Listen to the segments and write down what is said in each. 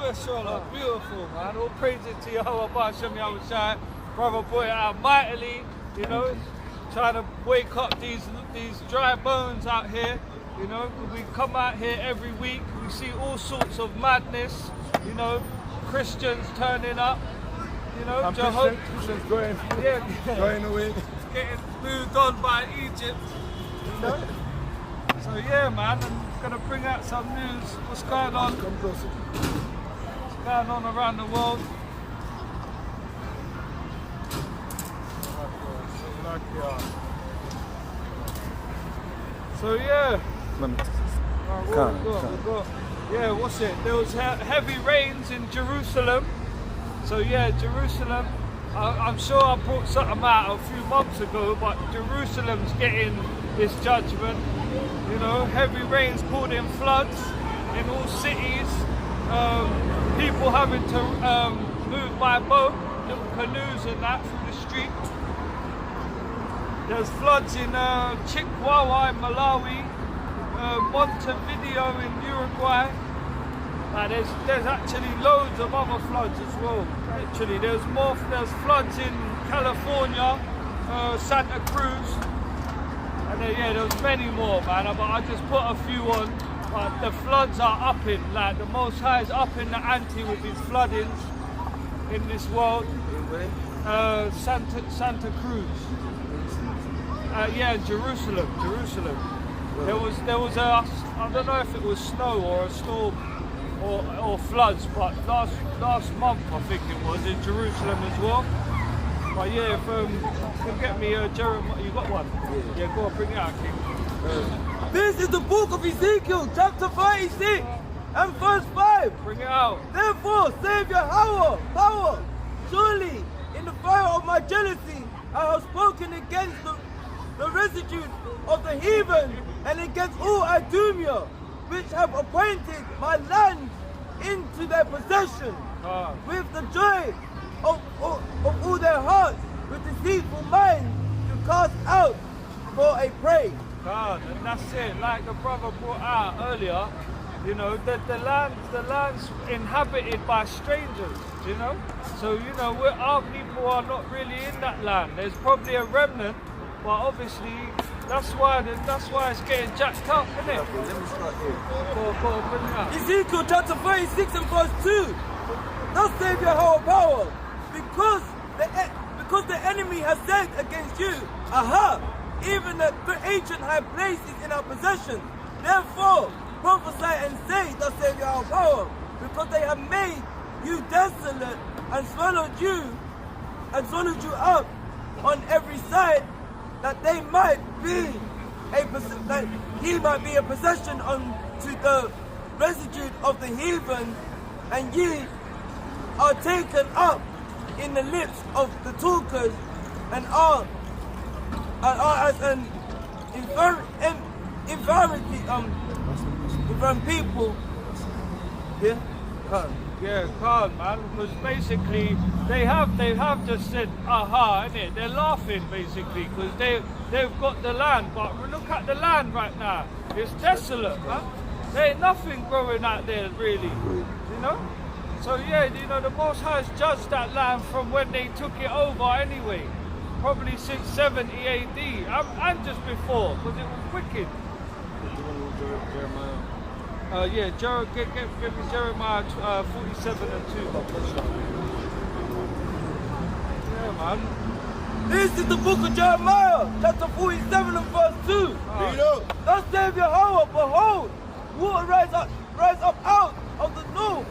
YASHARAHLA, beautiful, man. All praises to YAHAWASHI. Brother brought it out mightily, you know, trying to wake up these dry bones out here. You know, we come out here every week, we see all sorts of madness, you know, Christians turning up, you know, Christians going away. Getting moved on by Egypt, you know. So yeah, man, I'm gonna bring out some news. What's going on? Come closer. What's going on around the world? So yeah. Yeah, what's it? There was heavy rains in Jerusalem. So yeah, Jerusalem. I'm sure I brought something out a few months ago, but Jerusalem's getting this judgment. You know, heavy rains causing floods in all cities. People having to move by boat, little canoes and that through the street. There's floods in Chihuahua in Malawi, Montevideo in Uruguay. There's actually loads of other floods as well. Actually, there's floods in California, Santa Cruz, and yeah, there's many more, man. But I just put a few on. But the floods are upping, like the Most High is up in the ante with his floodings in this world. Santa Cruz. Yeah, Jerusalem. There was a, I don't know if it was snow or a storm or floods, but last month I think it was in Jerusalem as well. But yeah, if you can get me Jeremiah, you got one? Yeah, go on, bring it out, King. This is the book of Ezekiel, chapter 36 and verse 5. Bring it out. Therefore, save Yahawah, power. Surely, in the fire of my jealousy, I have spoken against the residue of the heathen and against all Idumea, which have appointed my land into their possession, with the joy of all their hearts, with deceitful minds to cast out for a prey. God, and that's it. Like the brother brought out earlier, you know, the land's inhabited by strangers, you know. So you know, our people are not really in that land. There's probably a remnant, but obviously that's why it's getting jacked up, isn't it? Let me start here. Go, bring it out. Ezekiel chapter 36 and verse 2. Thus save Yahawah power, because the enemy has said against you, Aha, even the ancient high places in our possession. Therefore, prophesy and say, thus save Yahawah power, because they have made you desolate and swallowed you up on every side, that they might be that he might be a possession unto the residue of the heathen, and ye are taken up in the lips of the talkers, and are as an infirm people. Yeah, calm, man. Because basically they have just said aha, innit? They're laughing basically because they've got the land, but look at the land right now. It's desolate, man. There ain't nothing growing out there really, you know. So yeah, you know, the Most High has judged that land from when they took it over anyway. Probably since 70 AD and just before, because it was wicked. Yeah, give me Jeremiah 47 and 2. Yeah, man. This is the book of Jeremiah, chapter 47 and verse 2. Thus saith Yahawah, behold, water rise up out of the north,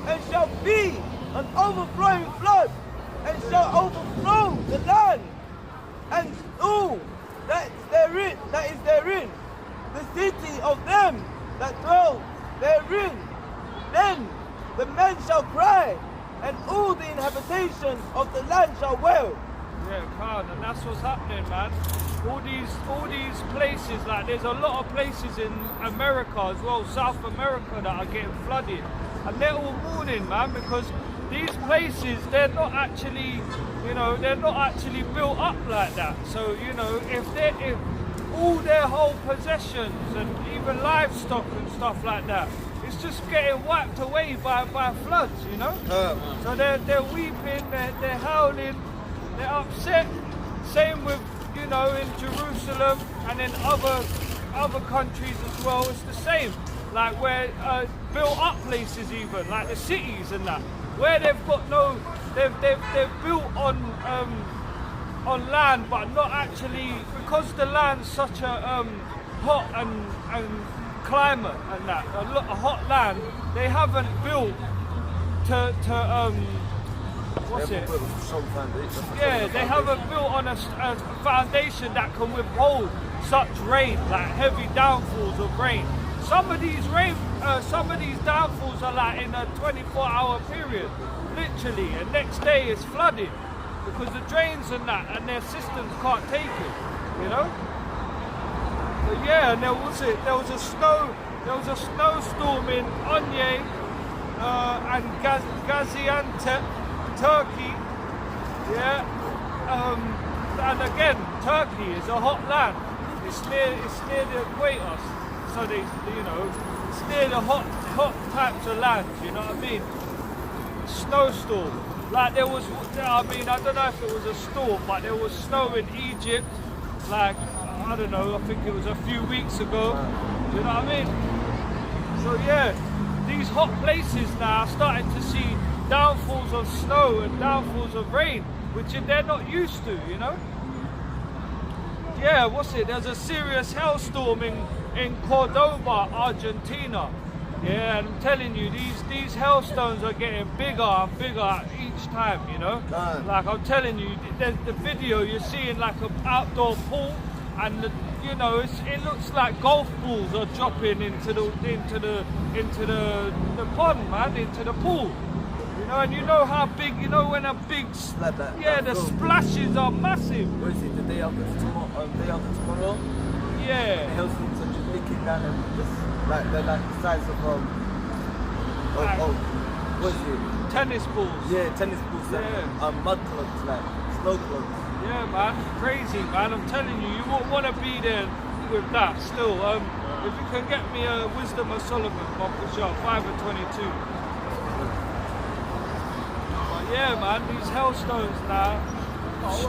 and shall be an overflowing flood, and shall overflow the land, and all that is therein, the city of them that dwell therein. Then the men shall cry, and all the inhabitation of the land shall wail. Yeah, Khan, and that's what's happening, man. All these places, like there's a lot of places in America as well, South America, that are getting flooded, and they're all mourning, man, because these places, they're not actually built up like that. So you know, if all their whole possessions and even livestock and stuff like that, it's just getting wiped away by floods, you know. So they're weeping, they're howling, they're upset. Same with, you know, in Jerusalem and in other countries as well. It's the same. Like where built up places, even like the cities and that, where they've got no, they've built on land, but not actually, because the land's such a hot and climate and that, a hot land, they haven't built to what's it? Yeah, they haven't built on a foundation that can withhold such rain, like heavy downfalls of rain. Some of these downfalls are like in a 24-hour period, literally, and next day it's flooded because the drains and that and their systems can't take it, you know. But yeah, and there was a snowstorm in Onyeh and Gaziantep, Turkey. Yeah, and again, Turkey is a hot land. It's near the equator. So they, you know, it's near the hot types of land, you know what I mean? Snowstorm. Like there was, I mean, I don't know if it was a storm, but there was snow in Egypt, like, I don't know, I think it was a few weeks ago, you know what I mean? So yeah, these hot places now are starting to see downfalls of snow and downfalls of rain, which they're not used to, you know? Yeah, what's it? There's a serious hailstorm in Cordoba, Argentina. Yeah, and I'm telling you, these hailstones are getting bigger and bigger each time, you know? Like I'm telling you, the video you're seeing like an outdoor pool, and you know, it looks like golf balls are dropping into the pond, man, into the pool. You know, and you know how big, you know, when a big, the splashes are massive. What is it, the day after tomorrow? Yeah. The hailstones are just licking down and just, like, they're like the size of, what is it? Tennis balls. Yeah, tennis balls, yeah. Mud clogs, like, snow clogs. Yeah, man, crazy, man, I'm telling you, you won't want to be there with that still. If you can get me a Wisdom of Solomon, Uncle Shah, 5 and 22. Yeah, man, these hailstones now,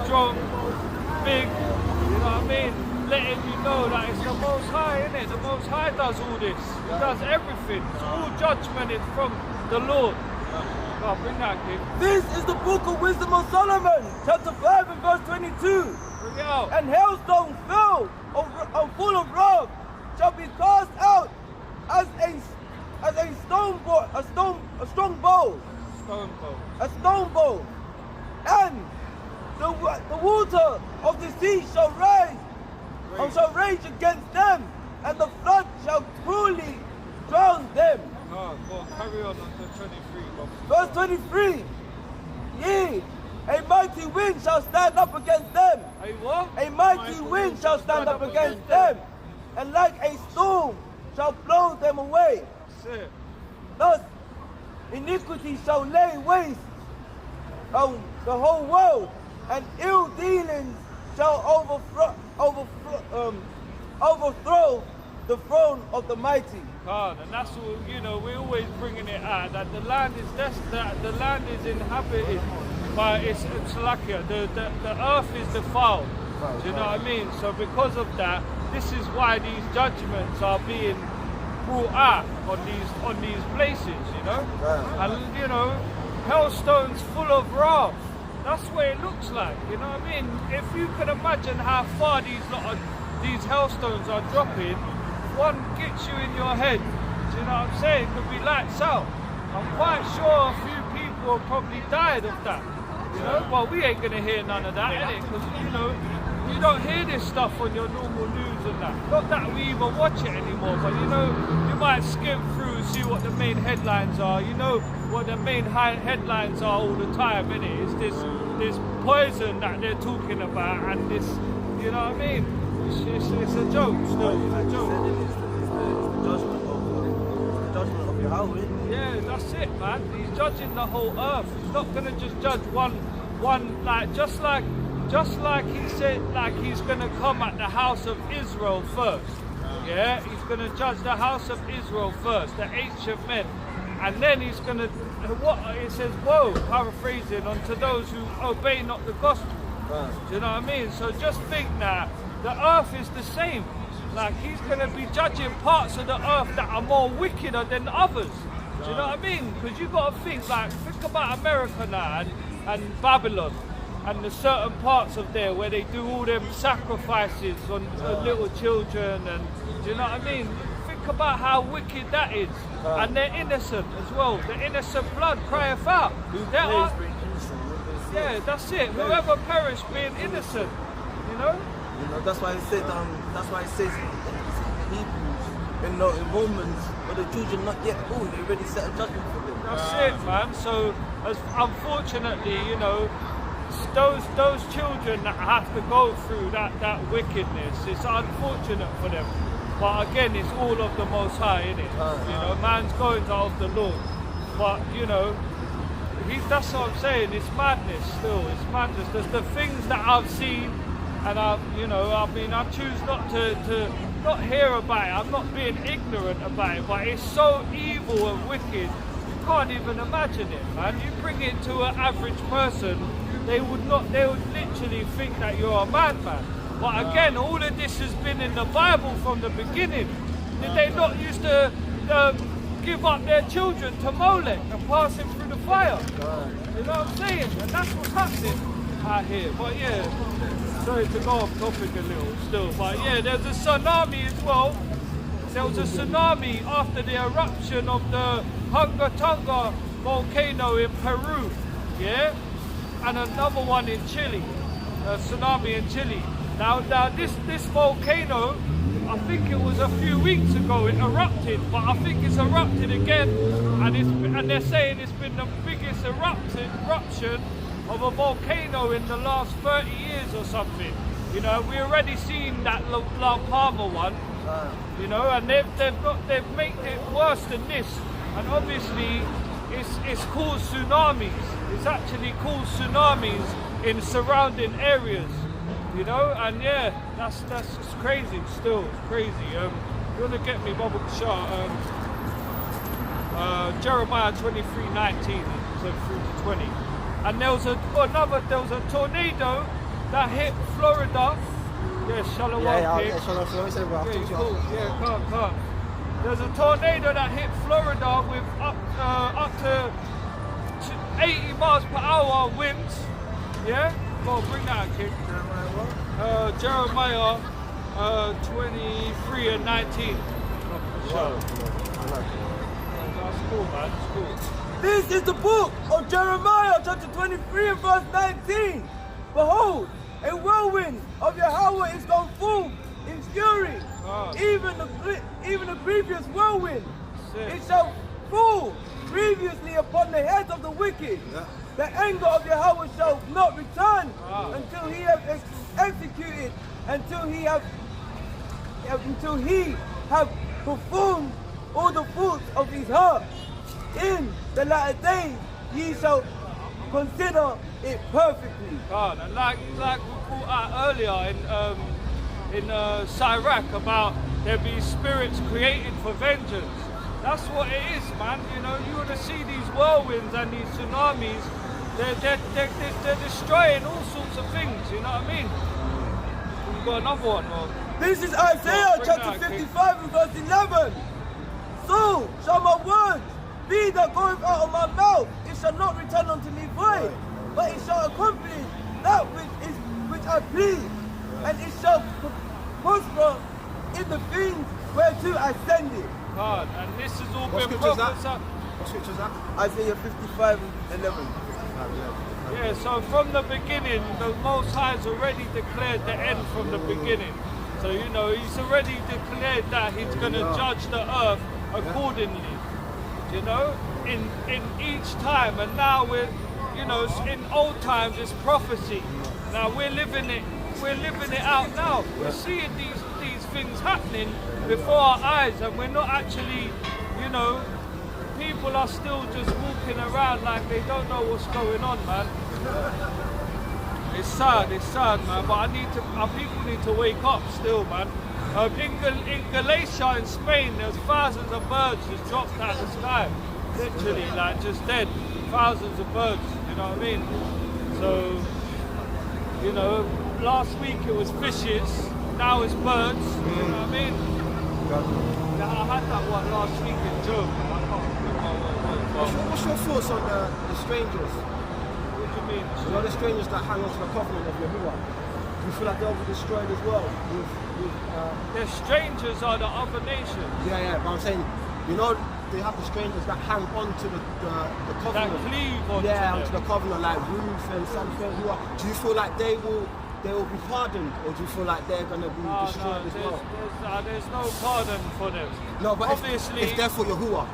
strong, big, you know what I mean? Letting you know that it's the Most High, innit? The Most High does all this. He does everything. It's all judgment is from the Lord. God, bring that, kid. This is the book of Wisdom of Solomon, chapter 5 and verse 22. Bring it out. And hailstones filled full of wrath shall be cast out as a strong bow. Stone bow. A stone bow, and the water of the sea shall rage against them, and the flood shall cruelly drown them. Oh, go on, carry on to 23. Verse 23. Yea, a mighty wind shall stand up against them. A what? A mighty wind shall stand up against them, and like a storm shall blow them away. That's it. Thus iniquity shall lay waste on the whole world, and ill dealings shall overthrow the throne of the mighty. God, and that's all, you know, we're always bringing it out, that the land is inhabited by, it's lakia, the earth is defiled. Do you know what I mean? So because of that, this is why these judgments are being brought out on these places, you know? And you know, hailstones full of wrath. That's what it looks like, you know what I mean? If you can imagine how far these hailstones are dropping, one gets you in your head. Do you know what I'm saying? It could be lights out. I'm quite sure a few people have probably died of that. You know? Well, we ain't gonna hear none of that, innit? Because you know, you don't hear this stuff on your normal news and that. Not that we even watch it anymore, but you know, you might skim through, see what the main headlines are. You know what the main headlines are all the time, innit? It's this poison that they're talking about, and this, you know what I mean? It's a joke still. It's a joke. It's the judgment of Yahawah. Yeah, that's it, man. He's judging the whole earth. He's not gonna just judge one like just like he said, like he's gonna come at the house of Israel first. Yeah, he's going to judge the house of Israel first, the ancient men. And then he's going to, what it says, woe, paraphrasing, unto those who obey not the gospel. Do you know what I mean? So just think now, the earth is the same. Like, he's going to be judging parts of the earth that are more wickeder than others. Do you know what I mean? Because you've got to think about America now and Babylon and the certain parts of there where they do all them sacrifices on little children, and do you know what I mean? Think about how wicked that is. And they're innocent as well. The innocent blood crieth out. Yeah, that's it. Whoever perished being innocent, you know? You know, that's why it said, that's why it says in Hebrews, in Romans, but the children not yet born, they already set a judgment for them. That's it, man. So, unfortunately, you know, those children that have to go through that wickedness, it's unfortunate for them. But again, it's all of the Most High, isn't it? You know, man's going to of the Lord. But, you know, that's what I'm saying. It's madness still. It's madness. There's the things that I've seen, and I choose not to not hear about it. I'm not being ignorant about it, but it's so evil and wicked. You can't even imagine it, man. You bring it to an average person, they would literally think that you're a madman. But again, all of this has been in the Bible from the beginning. Did they not used to give up their children to Molech and pass him through the fire? You know what I'm saying? And that's what's happening out here. But yeah, sorry to go off topic a little still. But yeah, there's a tsunami as well. There was a tsunami after the eruption of the Hungar volcano in Peru. Yeah? And another one in Chile. A tsunami in Chile. Now this volcano, I think it was a few weeks ago it erupted, but I think it's erupted again, and they're saying it's been the biggest eruption of a volcano in the last 30 years or something. You know, we already seen that La Palma one, you know, and they've made it worse than this, and obviously it's caused tsunamis. It's actually caused tsunamis in surrounding areas. You know, and yeah, that's just crazy still. It's crazy. You want to get me Bubble Shah? Jeremiah 23:19 through to 20. And there was a tornado that hit Florida. Yeah, SHALAWAM. Cool. Yeah, can't. There's a tornado that hit Florida with up to 80 miles per hour winds. Yeah. Go bring that, kid. Jeremiah 23 and 19. Wow. That's cool, man. That's cool. This is the book of Jeremiah, chapter 23 and verse 19. Behold, a whirlwind of Yahawah is gone forth in fury. Even the previous whirlwind. It shall fall grievously upon the heads of the wicked. Yeah. The anger of Yahawah shall not return until he have executed, until he have performed all the faults of his heart. In the latter days ye shall consider it perfectly. God, and like we brought out earlier in Sirach about there be spirits created for vengeance. That's what it is, man. You know, you want to see these whirlwinds and these tsunamis. They're destroying all sorts of things, you know what I mean? We've got another one, or? This is Isaiah chapter 55 and verse 11. So shall my words be that goeth out of my mouth, it shall not return unto me void, but it shall accomplish that which I please, and it shall prosper in the things whereto I send it. God, and this has all What been scripture is prophesied. What scripture is that? Isaiah 55 and 11. Yeah, so from the beginning, the Most High has already declared the end from the beginning. So, you know, he's already declared that he's going to judge the earth accordingly, you know, in each time. And now we're, you know, in old times it's prophecy. Now we're living it out now. We're seeing these things happening before our eyes, and we're not actually, you know, people are still just walking around like they don't know what's going on, man. It's sad, man. But our people need to wake up still, man. In Galatia, in Spain, there's thousands of birds just dropped out of the sky. Literally, like just dead. Thousands of birds, you know what I mean? So, you know, last week it was fishes, now it's birds, you know what I mean? Yeah, I had that one last week in Job. I can't remember what it was. What's your thoughts on the strangers? What do you mean? You know the strangers that hang on to the covenant of Yahuwah? Do you feel like they'll be destroyed as well? The strangers are the other nations. Yeah, but I'm saying, you know, they have the strangers that hang on to the covenant. That cleave onto onto them. the covenant, like Ruth and something. Do you feel like they will be pardoned, or do you feel like they're going to be destroyed as well? There's no pardon for them. No, but obviously, if they're for Yahuwah,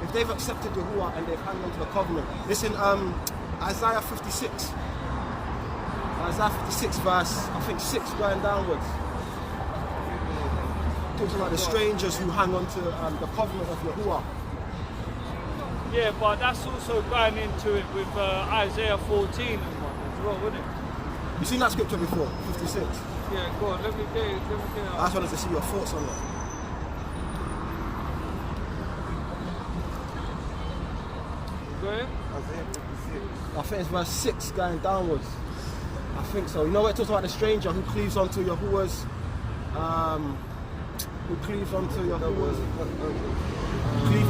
if they've accepted Yahuwah and they've hung on to the covenant, listen, Isaiah 56. Isaiah 56 verse, I think 6 going downwards. Talks about the strangers who hang on to the covenant of Yahuwah. yeah, but that's also going into it with Isaiah 14 and one as well, wouldn't it? You seen that scripture before, 56? Yeah, go on, let me get it. I just wanted to see your thoughts on it. Go ahead. I think it's verse 6 going downwards. I think so. You know where it talks about the stranger who cleaves onto Yahuwah's, cleave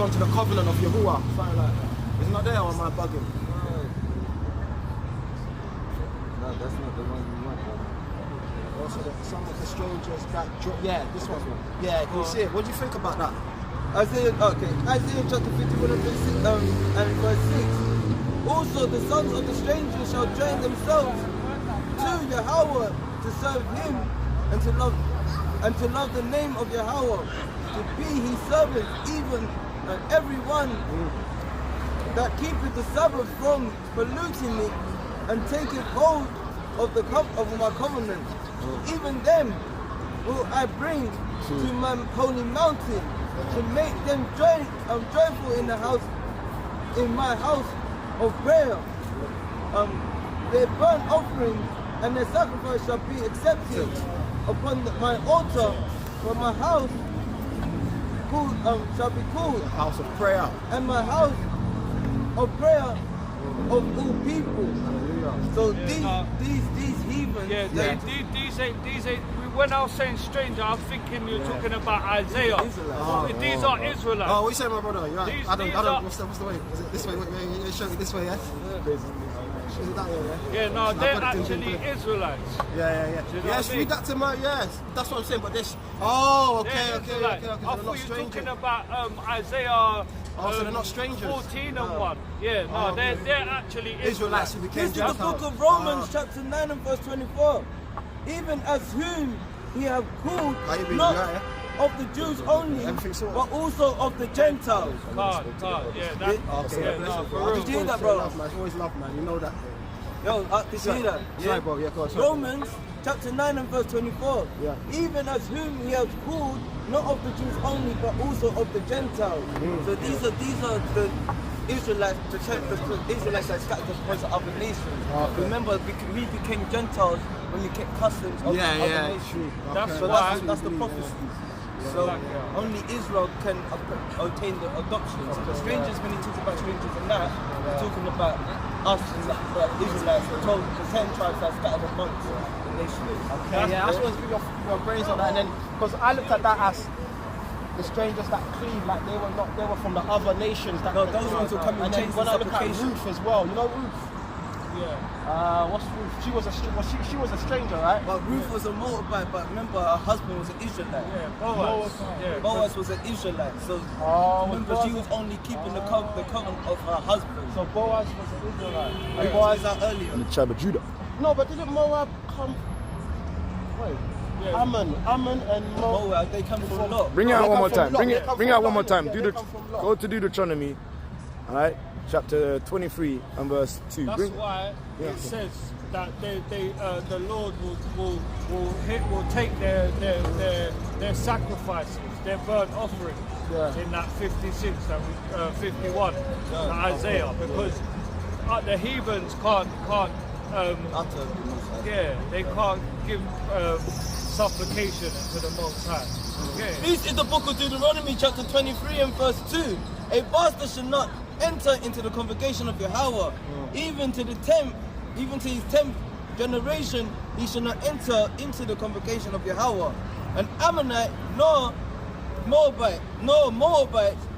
onto the covenant of Yahuwah, something like that. Isn't that there, or am I bugging? No, that's not the one you want. Also, some of the strangers that this one. Yeah, can you see it? What do you think about that? Isaiah chapter 51 and verse 6. Also the sons of the strangers shall join themselves to Yahawah to serve him and to love the name of Yahawah, to be his servants, even everyone that keepeth the Sabbath from polluting it and taketh hold of my covenant. Even them will I bring to my holy mountain, to make them joyful in my house of prayer. Their burnt offering and their sacrifice shall be accepted upon my altar, for my house shall be called House of prayer. and my house of prayer of all people. So these heathens, These ain't. When I was saying stranger, I'm thinking you're talking about Isaiah. These are Israelites. Oh, what you saying, my brother? You're right. These I don't. are- What's the way? Is it this way? Wait, show me this way, yeah? Is it that way, yeah? Yeah, no, No, they're I've got it actually in. Israelites. Yeah. Do you know what Yes, I mean? read that to me. Yes, that's what I'm saying. But this. Oh, They're okay. Israelites. So I they're thought not you were strangers. talking about Isaiah. So they're not strangers. 14 and 1. Yeah, no, they're actually Israelites who became this is the Gentiles. book of Romans chapter 9 and verse 24. Even as whom he have called not of the Jews only, Everything sorted. but also of the Gentiles. Can't, yeah, that, Okay, yeah, no, for real. Did you hear that, bro? Love, man. It's always love, man. You know that. Yo, did you hear that? Sorry, bro. Yeah, go on. Sorry. Romans chapter 9 and verse 24. Yeah. Even as whom he has called not of the Jews only, but also of the Gentiles. So these are the Israelites, the Israelites that scattered across other nations. Okay. Remember, we became Gentiles when we kept customs of other nations. True. That's Okay. So why- that's the prophecy. So only Israel can obtain the adoption. So the strangers, when he talks about strangers and that, we're talking about us, the Israelites, the 10 tribes that scattered amongst the nation. Okay, yeah, I just want to put your brains on that, and then because I looked at that as the strangers that cleave, like they were from the other nations. That No, those ones will come and and then change when the I look at supplication. Ruth as well, you know Ruth. Yeah. What's Ruth? She was a stranger, right? But Ruth was a Moabite, but remember her husband was an Israelite. Yeah, Boaz. Yeah. Boaz was an Israelite, so remember she was only keeping the covenant of her husband. So Boaz was an Israelite. And Boaz out earlier. The tribe of Judah. No, but didn't Moab come? Wait, Yeah. Ammon and Moab. Moab, they come from Lot. Bring it out They one come more from time. Lot. Bring They it come bring from out one more Lot. time. Yeah, they come from Lot. Go to Deuteronomy, all right, chapter 23 and verse 2. That's Bring, why it says that the Lord will take their sacrifices, their burnt offerings in that 56 and 51 Isaiah, because the heathens can't they can't give supplication unto the Most High. Okay. This is the book of Deuteronomy chapter 23 and verse 2. A bastard should not enter into the congregation of Yahawah, even to his 10th generation, he shall not enter into the congregation of Yahawah. An Ammonite nor Moabite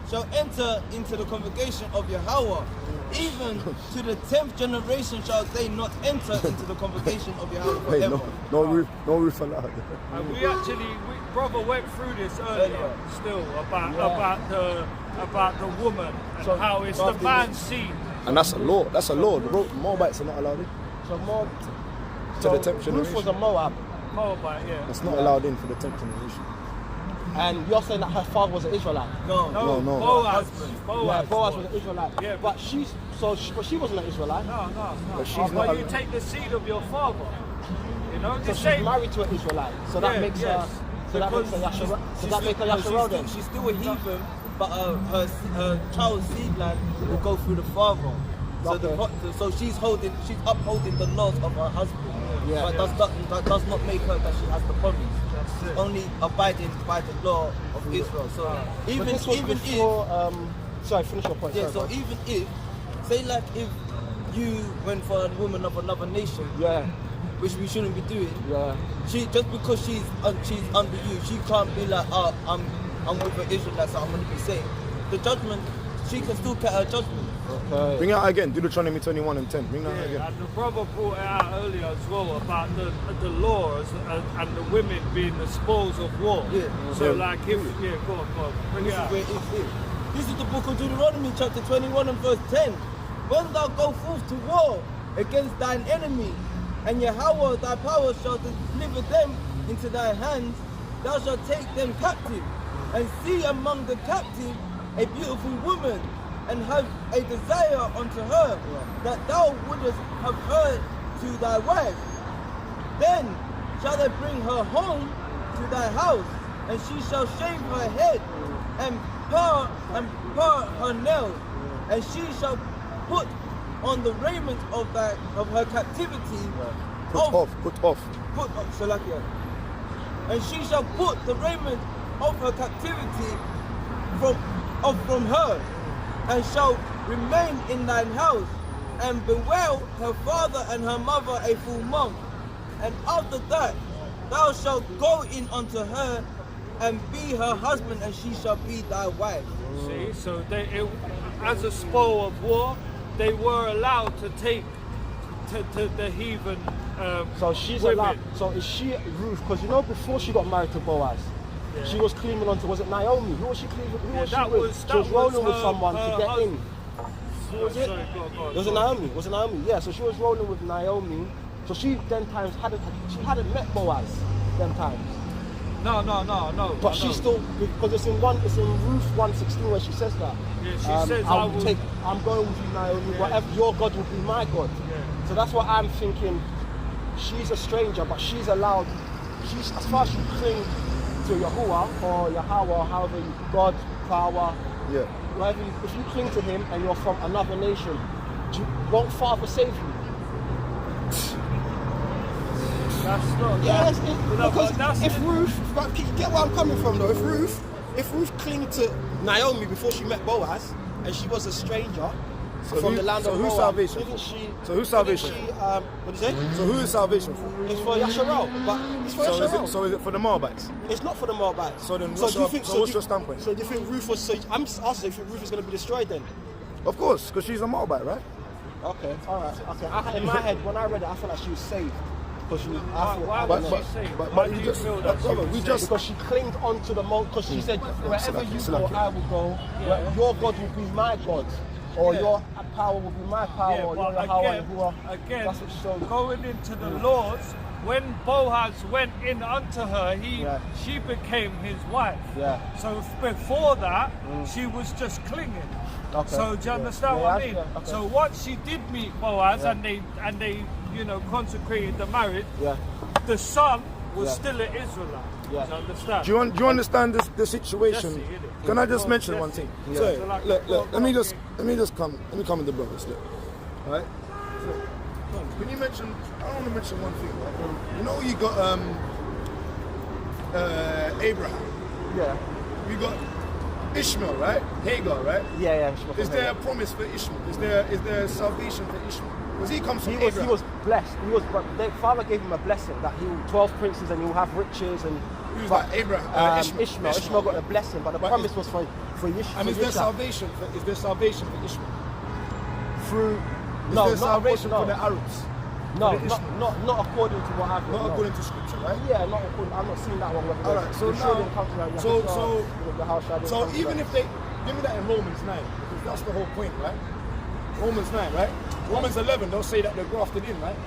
shall enter into the congregation of Yahawah. Even to the 10th generation shall they not enter into the congregation of Yahawah Wait, forever. no roof allowed. And we brother went through this earlier still about the woman and how it's the man's seed. And that's a law. That's a law. The Moabites are not allowed in. So Moab, To the 10th Ruth was generation. a Moab, Moabite, yeah. That's not allowed in for the 10th generation. and you're saying that her father was an Israelite. No. Boaz Boaz was an Israelite. Yeah, but she wasn't an Israelite. No. But she's But not. you take the seed of your father. You know, So the she's same. married to an Israelite. So that makes her. So that makes her Yashara. So that makes her Yashara then. She's still a heathen, but her child's seed line will go through the father. So Okay. so she's upholding the laws of her husband. Yeah. But that does not make her that she has the promise. That's it. Only abiding by the law of Israel. So But even this was if before, sorry, finish your point. yeah, sorry, so bro. even if say like if you went for a woman of another nation, Yeah, which we shouldn't be doing, yeah. she just because she's under you, she can't be like, oh, I'm with an Israelite, so I'm gonna be saved. The judgment, she can still get her judgment. Okay. Bring it out again. Deuteronomy 21 and 10. Bring that out Yeah, again. and the brother brought it out earlier as well about the laws and the women being the spoils of war. Yeah. So Yeah. like if go on, bring This it is out. where it is. This is the book of Deuteronomy, chapter 21 and verse 10. When thou go forth to war against thine enemy, and Yahawah thy power shall deliver them into thy hands, thou shalt take them captive, and see among the captive a beautiful woman, and have a desire unto her, that thou wouldest have her to thy wife. Then shall they bring her home to thy house, and she shall shave her head, and part her nails, and she shall put on the raiment of her captivity. Put off. Shalakia. And she shall put the raiment of her captivity from her, and shall remain in thine house, and bewail her father and her mother a full month. And after that thou shalt go in unto her, and be her husband, and she shall be thy wife. See, so as a spoil of war, they were allowed to take to the heathen So she's women. allowed. So is she Ruth? Because you know, before she got married to Boaz, Yeah. she was clinging on to. Was it Naomi? Who was she clinging? Who Yeah, was she that with? was- She was that rolling was with her- someone to her get husband. in. Who was it? Sorry, go on. Was it Naomi? Was it Naomi? Yeah. So she was rolling with Naomi. So she then times hadn't met Boaz them times. No. But she's still, because it's in Ruth 1:16 where she says that. Yeah, she says, I'm going with you, Naomi. Yeah. Whatever your God will be my God. Yeah. So that's what I'm thinking. She's a stranger, but she's allowed. She's as far as you cling to Yahuwah or Yahawah, however you, God, power. Yeah. Whatever if you cling to Him and you're from another nation, won't Father save you? That's not. Yes, but that's if Ruth, but you get where I'm coming from though. If Ruth clinged to Naomi before she met Boaz, and she was a stranger from the land of who's Moab, salvation? didn't she? So who's salvation? Didn't she, what do you say? So who is salvation for? It's for Yasharahla, but it's for Yasharahla. So is it for the Moabites? It's not for the Moabites. So then do what's you your- think? so what's your standpoint? So do you think Ruth was? So I'm just asking, if you think Ruth is going to be destroyed then? Of course, because she's a Moabite, right? Okay, all right. Okay, in my head when I read it, I felt like she was saved because she. Why But- would but- she say? but Why you do you just- feel but that? brother, she we would just- say? Because she clinged onto the mount, because she said, wherever you go, I will go. Yeah. Your God will be my God, or Yeah. your power will be my power, Yeah, or your but Yahawah, again, Yahuwah. That's what she showed. going into the laws, when Boaz went in unto her, she became his wife. Yeah. So before that, she was just clinging. Okay. So do you understand Yeah, what I yeah, mean? yeah, okay. So once she did meet Boaz and they consecrated the marriage, Yeah. the son was Yeah. still an Israelite. Yeah. Do you understand? Do you understand the situation? Jesse, innit? Can I just Oh, mention Jesse. one thing? Yeah. Sorry, So like- look, go let me on. come with the brothers. Look, all right. Can you mention? I want to mention one thing. Right? You know, you got Abraham. Yeah. We got Ishmael, right? Hagar, right? Yeah. Is there a promise for Ishmael? Is there salvation for Ishmael? Because he comes from Abraham. He was blessed. Their father gave him a blessing that he will 12 princes and he will have riches and. He was like Abraham. Ishmael. Ishmael got the blessing, but the promise was for Ishmael. And is there salvation for Ishmael? Through. Is there salvation for the Arabs? No, not according to what I've read. Not according to scripture, right? Yeah, not according. I'm not seeing that one. All right, so even if they give me that in Romans 9, because that's the whole point, right? Romans 9, right? Romans 11, they'll say that they're grafted in, right?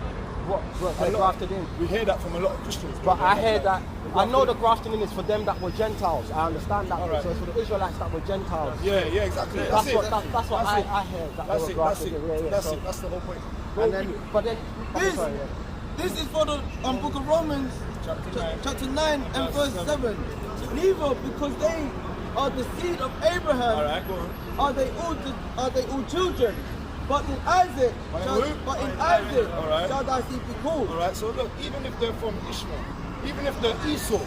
What? They're grafted in. We hear that from a lot of Christians. But I hear that. I know the grafting in is for them that were Gentiles. I understand that. Right. So it's for the Israelites that were Gentiles. Yeah, exactly. That's what I heard. That's the whole point. And then, but then, This is for the book of Romans, chapter 9 and verse 7. Neither because they are the seed of Abraham, All right, go on. are they all children, but in Isaac, shall thy seed be called. All right, so look, even if they're from Ishmael, even if they're Esau,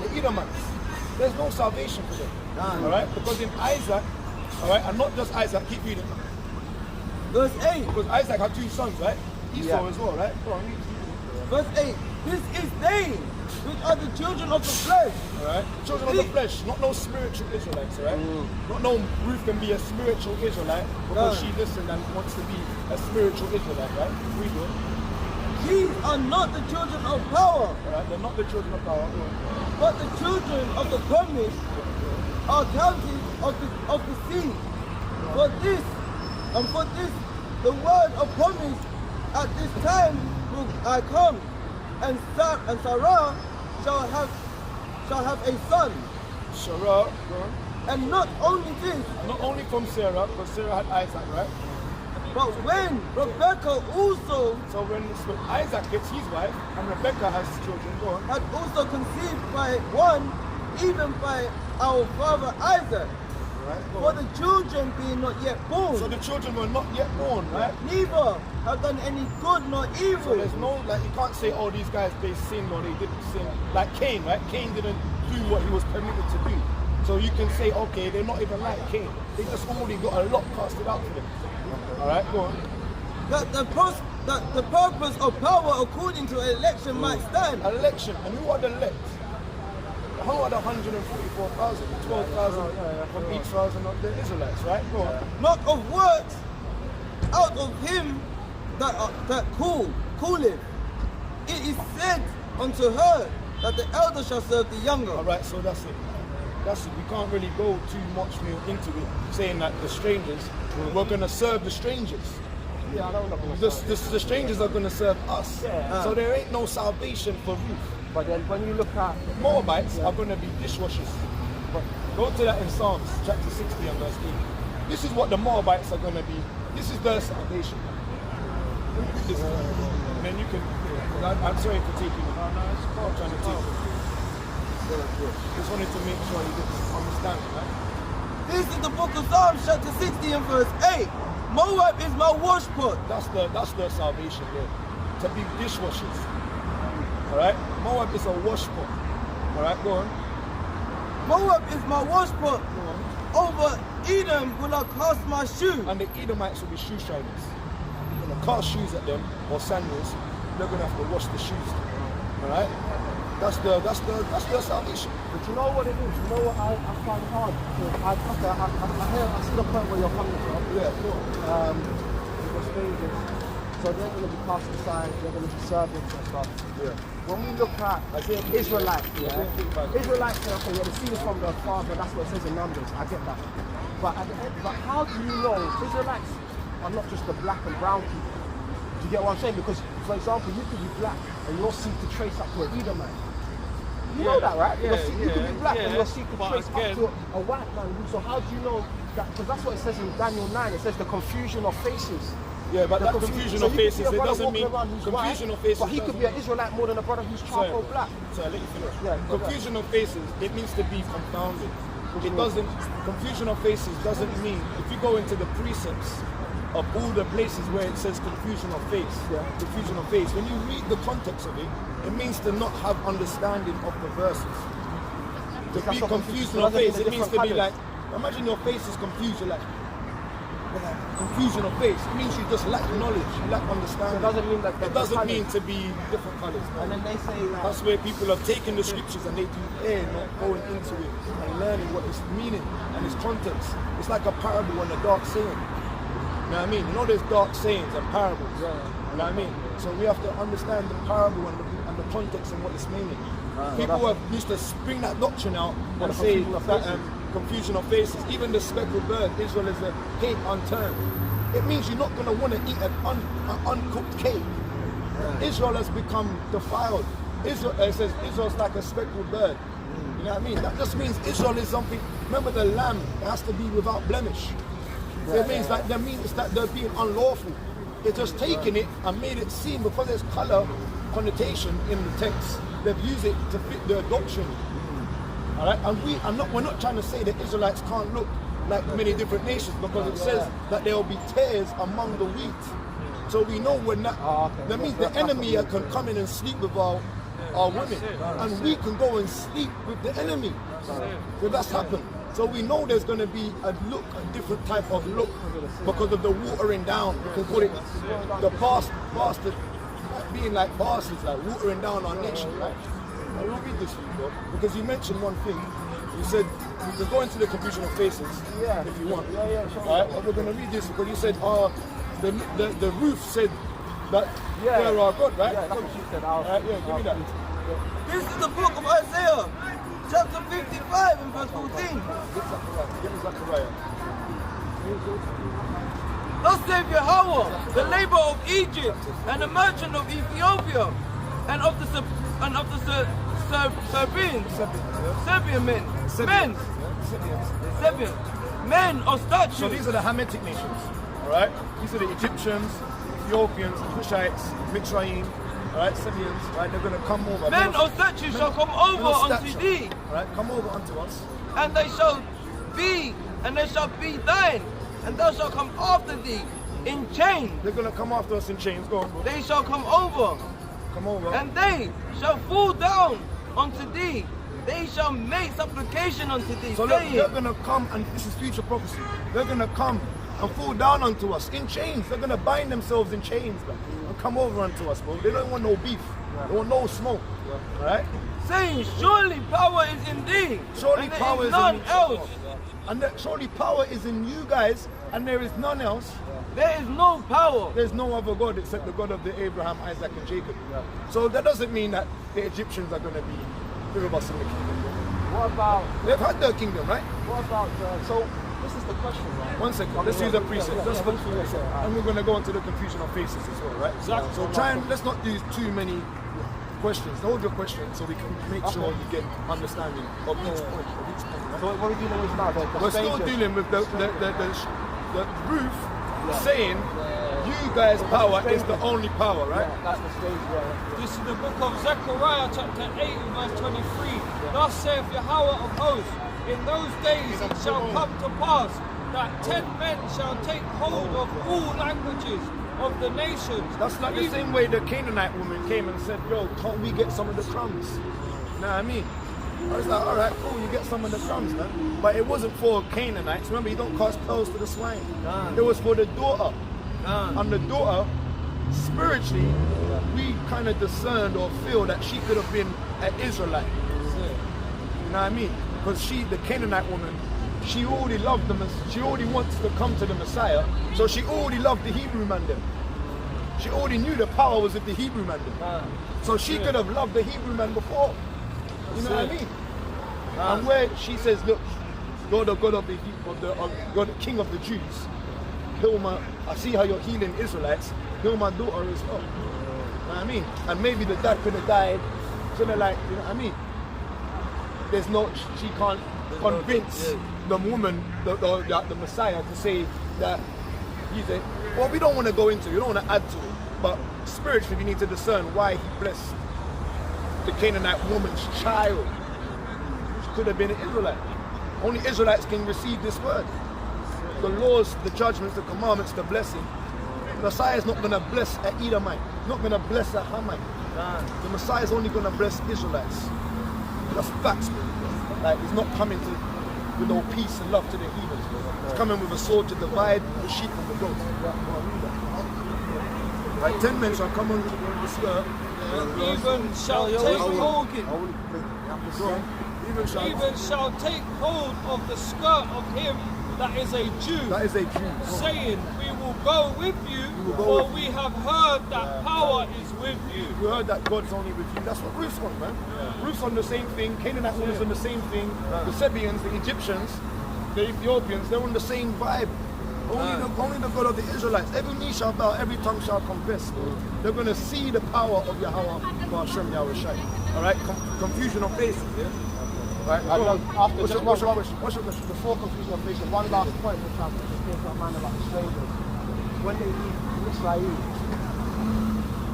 the Edomites, there's no salvation for them. All right, because in Isaac, all right, and not just Isaac, keep reading. Verse 8. Because Isaac had 2 sons, right? Esau as well, right? Go on, read. Verse 8. This is they which are the children of the flesh. All right, children of the flesh, not no spiritual Israelites, all right? Not no Ruth can be a spiritual Israelite because she listened and wants to be a spiritual Israelite, right? Read it. These are not the children of power. All right, they're not the children of power. But the children of the promise are counted of the seed. For this, the word of promise at this time will I come, and Sarah shall have a son. Sarah, and not only this, not only from Sarah, but Sarah had Isaac, right? But when Rebecca also, so when Isaac gets his wife and Rebecca has children, go on, had also conceived by one, even by our father Isaac. Right, for the children being not yet born. So the children were not yet born, right? Neither have done any good nor evil. So there's no, like, you can't say, oh, these guys, they sinned or they didn't sin. Like Cain, right? Cain didn't do what he was permitted to do. So you can say, okay, they're not even like Cain. They just already got a lot casted out for them. All right, go on. That the purpose of power according to election might stand. Election, and who are the elect? Who are the 144,000, 12,000 from each thousand of the Israelites, right? Go on. Not of works, out of him that calleth. It is said unto her that the elder shall serve the younger. All right, so that's it. We can't really go too much into it, saying that the strangers, we're going to serve the strangers. Yeah, I don't know. The strangers are going to serve us. Yeah. So there ain't no salvation for Ruth. But then when you look at Moabites are going to be dishwashers. But go to that in Psalms chapter 60 and verse 8. This is what the Moabites are going to be. This is their salvation. And then you can. I'm sorry for taking it. I'm trying to take it. Just wanted to make sure you understand, right? This is the book of Psalms chapter 60 and verse 8. Moab is my washpot. That's their salvation there. To be dishwashers. Alright? Moab is a washpot. Alright, go on. Moab is my washpot. Over Edom will I cast my shoe. And the Edomites will be shoe shiners. When I cast shoes at them, or sandals, they're gonna have to wash the shoes. Alright? That's their salvation. But you know what it is? You know what I find hard? I see the point where you're coming from. Yeah, cool. The strangers. So they're going to be cast aside, they're going to be servants and stuff. Yeah. When we look at Israelites, Israelites say, okay, the seed is from their father, that's what it says in Numbers, I get that. But how do you know Israelites are not just the black and brown people? Do you get what I'm saying? Because, for example, you could be black and your seed could trace up to an Edomite. You know that, right? You could be black and your seed could trace up to a white man. So how do you know that? Because that's what it says in Daniel 9. It says the confusion of faces. Yeah, but that confusion of faces, it doesn't mean confusion of faces. But he could be an Israelite more than a brother who's charcoal black. So I'll let you finish. Yeah, confusion of faces, it means to be confounded. It doesn't, confusion of faces doesn't mean, if you go into the precepts of all the places where it says confusion of face, confusion of face, when you read the context of it, it means to not have understanding of the verses. To be confused on your face, it means to be like, imagine your face is confused, you're like confusion of face. It means you just lack knowledge, you lack understanding. So it doesn't mean that it doesn't mean to be different colours. And then they say like, that's where people have taken the scriptures and they do not going into it and learning what its meaning and its context. It's like a parable and a dark saying. You know what I mean? You know there's dark sayings and parables. You know what I mean? So we have to understand the parable and the context and what it's meaning. People have used to bring that doctrine out and say that confusion of faces. Even the speckled bird, Israel is a cake unturned. It means you're not going to want to eat an uncooked cake. Israel has become defiled. Israel, it says Israel's like a speckled bird. You know what I mean? That just means Israel is something. Remember the lamb, it has to be without blemish. So it means that they're being unlawful. They're just taking it and made it seem, because there's color connotation in the text, they've used it to fit their doctrine. All right, and we're not trying to say that Israelites can't look like many different nations, because it says that there will be tares among the wheat. So we know we're not. That means the enemy can come in and sleep with our women, and we can go and sleep with the enemy. So that's happened. So we know there's going to be a different type of look, because of the watering down. We can call it the bastard being like bastards, like watering down our nation. Right? I'll read this for you, bro, because you mentioned one thing. You said you can go into the confusion of faces if you want. Sure. Right? But we're going to read this because you said the roof said that we're our God, right? Yeah, that's what she said. Give me that. This is the book of Isaiah, chapter 55 and verse 14. Give me Zechariah. Thus saith Yahawah, the labor of Egypt, and the merchant of Ethiopia, and of the Serbian men of stature. So these are the Hamitic nations, all right? These are the Egyptians, Ethiopians, Cushites, Mitzrayim, all right, Syrians, right? They're going to come over. Men of stature shall come over unto thee, all right? Come over unto us. and they shall be thine, and thou shalt come after thee in chains. They're going to come after us in chains. Go on, bro. They shall come over, and they shall fall down unto thee. They shall make supplication unto thee. So look, they're going to come, and this is future prophecy. They're going to come and fall down unto us in chains. They're going to bind themselves in chains, bro, and come over unto us, bro. They don't want no beef. They want no smoke. All right? Saying, surely power is in thee. Surely and there power is is none in you. else. And surely power is in you guys, and there is none else. There is no power. There's no other God except the God of the Abraham, Isaac, and Jacob. So that doesn't mean that the Egyptians are going to be us in the kingdom. What about? They've had their kingdom, right? What about? So this is the question, right? One second. Let's use a precept. And we're going to go into the confusion of faces as well, right? Exactly. So let's not do too many questions. Hold your question so we can make sure you get understanding of each point. So what are we dealing with now? We're still dealing with the roof saying you guys' power is the only power, right? Yeah, that's the stage, This is the book of Zechariah, chapter 8, verse 23. Thus saith Yahawah of hosts, in those days it shall come to pass that 10 men shall take hold of all languages of the nations. That's like the same way the Canaanite woman came and said, yo, can't we get some of the crumbs? You know what I mean? I was like, all right, cool, you get some of the crumbs, man. But it wasn't for Canaanites. Remember, you don't cast pearls to the swine. It was for the daughter. And the daughter, spiritually, we kind of discerned or feel that she could have been an Israelite. You know what I mean? Because the Canaanite woman, she already loved them, she already wants to come to the Messiah, so she already loved the Hebrew man then. She already knew the power was of the Hebrew man then. So she could have loved the Hebrew man before. You know what I mean? And where she says, look, God of God, King of the Jews, heal I see how you're healing Israelites, heal my daughter as well. You know what I mean? And maybe the dad could have died. So they're like, you know what I mean? She can't convince the woman, the Messiah, to say that he's a, well, we don't want to go into it, we don't want to add to it, but spiritually we need to discern why he blessed the Canaanite woman's child, which could have been an Israelite. Only Israelites can receive this word. The laws, the judgments, the commandments, the blessing. The Messiah is not going to bless an Edomite, not going to bless a Hamite. The Messiah is only going to bless Israelites. That's facts, man. Like he's not coming to with no peace and love to the heathens. He's coming with a sword to divide the sheep from the goats. Like 10 men shall come under the skirt. Even shall take hold. Even shall take hold of the skirt of him that is a Jew. That is a Jew. Saying, we will go with you, for we have heard that power is with you. We heard that God's only with you. That's what Ruth's on, man. Ruth's on the same thing. Canaanite women's on the same thing. The Sabians, the Egyptians, the Ethiopians, they're on the same vibe. Only the God of the Israelites. Every knee shall bow, every tongue shall confess. They're going to see the power of Yahawah, YAHAWASHI. All right, confusion of faces. Yeah? Right. What's your question? Before confusion of faces, one last point which I just came to my mind about the strangers. When they leave Israel,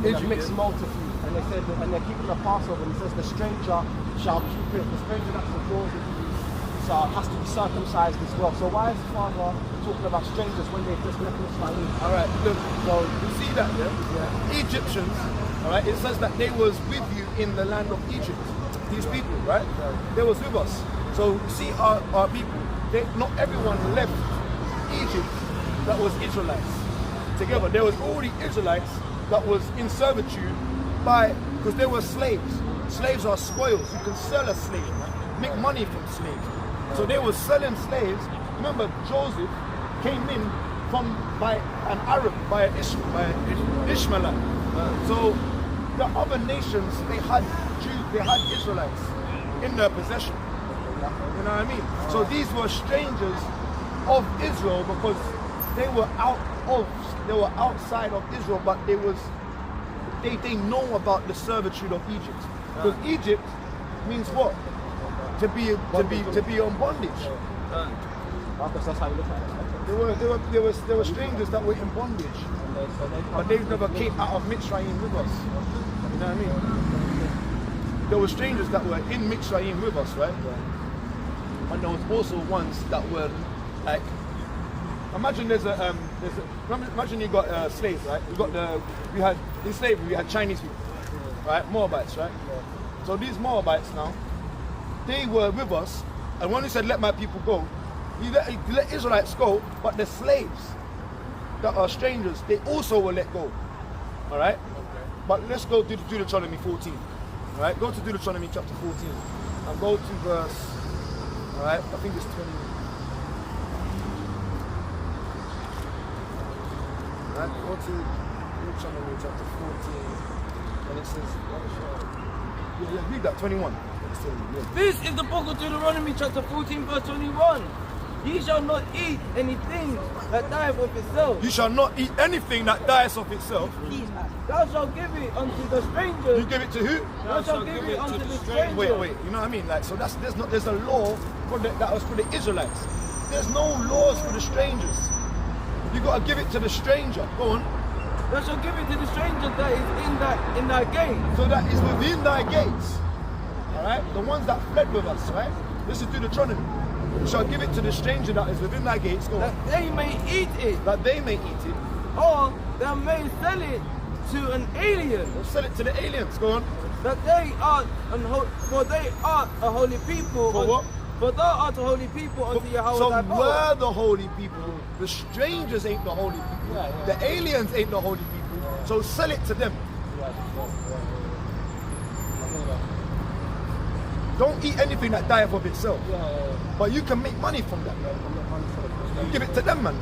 it's a mixed multitude, and they said, and they're keeping the Passover, and it says the stranger shall keep it. The stranger that's abroad has to be circumcised as well. So why is the Father talking about strangers when they've just left Israel? All right, look, so you see that, yeah? Egyptians, all right, it says that they was with you in the land of Egypt. These people, right? They was with us. So you see our people, not everyone left Egypt that was Israelites together. There was already Israelites that was in servitude because they were slaves. Slaves are spoils. You can sell a slave, right? Make money from slaves. So they were selling slaves. Remember, Joseph came in by an Arab, by an Ishmaelite. So the other nations, they had Jews, they had Israelites in their possession. You know what I mean? So these were strangers of Israel because they were outside of Israel, but they know about the servitude of Egypt. Because Egypt means what? To be on bondage. That's how you look at it. There were strangers that were in bondage, but they never came out of Mitzrayim with us. You know what I mean? There were strangers that were in Mitzrayim with us, right? And there was also ones that were like, imagine imagine you got slaves, right? In slavery we had Chinese people, right? Moabites, right? So these Moabites now, they were with us, and when he said let my people go, he let Israelites go, but the slaves that are strangers, they also were let go. All right? But let's go to Deuteronomy 14. All right? Go to Deuteronomy chapter 14 and go to verse, all right? I think it's 20. All right? Go to Deuteronomy chapter 14, and it says, read that, 21. This is the book of Deuteronomy chapter 14 verse 21. Ye shall not eat anything that dieth of itself. You shall not eat anything that dies of itself. Thou shalt give it unto the stranger. You give it to who? Thou shalt give it unto the stranger. Wait, you know what I mean? Like, so there's a law that was for the Israelites. There's no laws for the strangers. You gotta give it to the stranger. Go on. Thou shalt give it to the stranger that is in thy gate. So that is within thy gates. Alright? The ones that fled with us, right? This is Deuteronomy. You shall give it to the stranger that is within thy gates. Go on. That they may eat it. That they may eat it. Or they may sell it to an alien. They'll sell it to the aliens. Go on. That they are for they are a holy people. For what? For thou art a holy people unto Yahawah so thy power. we're the holy people. The strangers ain't the holy people. The aliens ain't the holy people. So sell it to them. Don't eat anything that dieth of itself. But you can make money from that. You give it to them, man.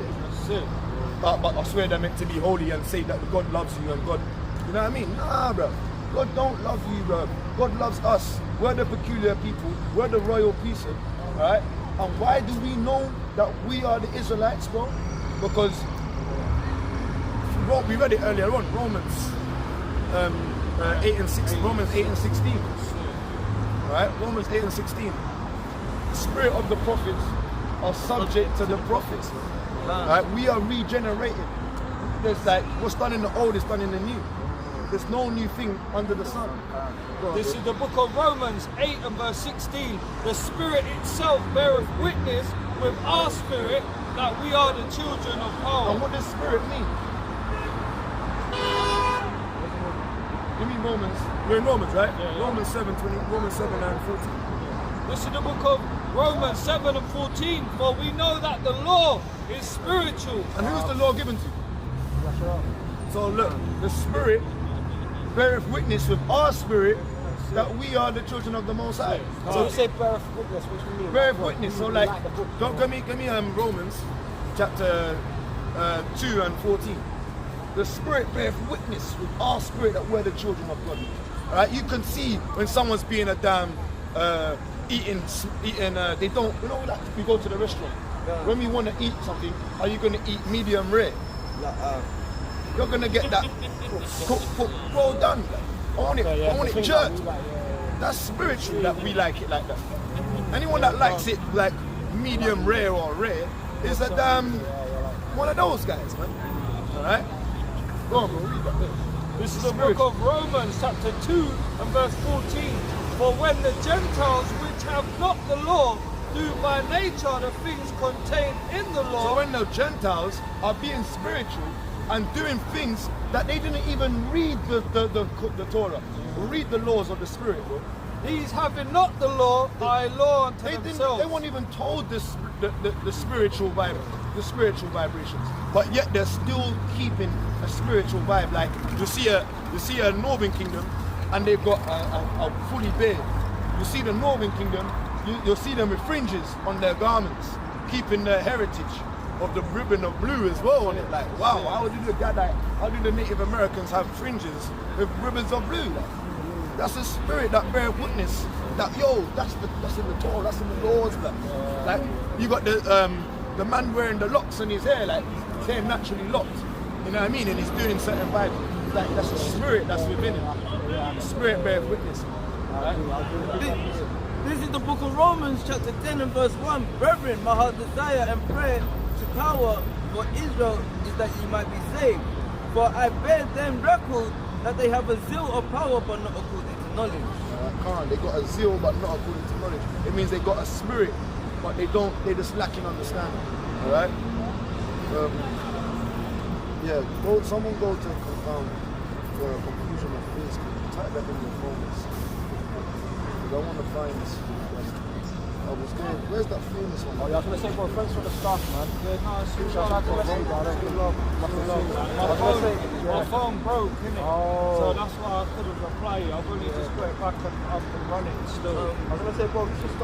But I swear they're meant to be holy and say that God loves you and God, you know what I mean? Nah, bro. God don't love you, bro. God loves us. We're the peculiar people. We're the royal priesthood. Alright? And why do we know that we are the Israelites, bro? Because we read it earlier on, Romans 8 and 16. Romans 8 and 16. Right? Romans 8 and 16. The spirit of the prophets are subject to the prophets. Right? We are regenerated. There's like what's done in the old is done in the new. There's no new thing under the sun. This is the book of Romans 8 and verse 16. The Spirit itself beareth witness with our spirit that we are the children of power. And what does spirit mean? You mean Romans? We're in Romans, right? Yeah. Romans 7 and 14. This is the book of Romans 7 and 14. For we know that the law is spiritual. And who's the law given to? So look, the Spirit beareth witness with our spirit that we are the children of the Most High. So you say beareth witness, which you mean? Beareth witness. So like, give me Romans chapter 2 and 14. The Spirit beareth witness with our spirit that we're the children of God. All right, you can see when someone's being a damn eating. They don't. You know, like we go to the restaurant. Yeah. When we want to eat something, are you going to eat medium rare? You're going to get that cooked, well done. I want it jerked. That's spiritual that we like it like that. Anyone that likes it like medium rare or rare is a damn one of those guys, man. All right. Go on, bro. Read that. This is the book of Romans chapter 2 and verse 14. For when the Gentiles which have not the law do by nature the things contained in the law. So when the Gentiles are being spiritual and doing things that they didn't even read the Torah, read the laws of the Spirit, bro. These having not the law, by law unto themselves. They weren't even told the spiritual Bible, the spiritual vibrations, but yet they're still keeping a spiritual vibe. Like you see a Northern Kingdom, and they've got a fully beard. You see the Northern Kingdom, you'll see them with fringes on their garments, keeping their heritage of the ribbon of blue as well on it. Like, wow, how do the Native Americans have fringes with ribbons of blue? Like, that's a spirit that bear witness that that's in the Torah, that's in the laws. Like you got the man wearing the locks in his hair, like his hair naturally locked. You know what I mean? And he's doing certain vibes. Like that's a spirit that's within him. The spirit bear witness. This is the book of Romans chapter 10 and verse 1. Brethren, my heart desire and prayer to power for Israel is that ye might be saved. For I bear them record that they have a zeal of power but not according to knowledge. They got a zeal but not according to knowledge. It means they got a spirit but they just lack in understanding. Alright? Someone go to conclusion of this. Type that in your phones. I want to find this. Where's that famous one? Oh, yeah, I was going to say, bro, thanks for the stuff, man. Yeah, no, it's Shout out to Messi, brother. Good love. My phone broke, innit? Oh. So that's why I couldn't reply you. I've only just got it back and up and running still. I was going to say, bro, if you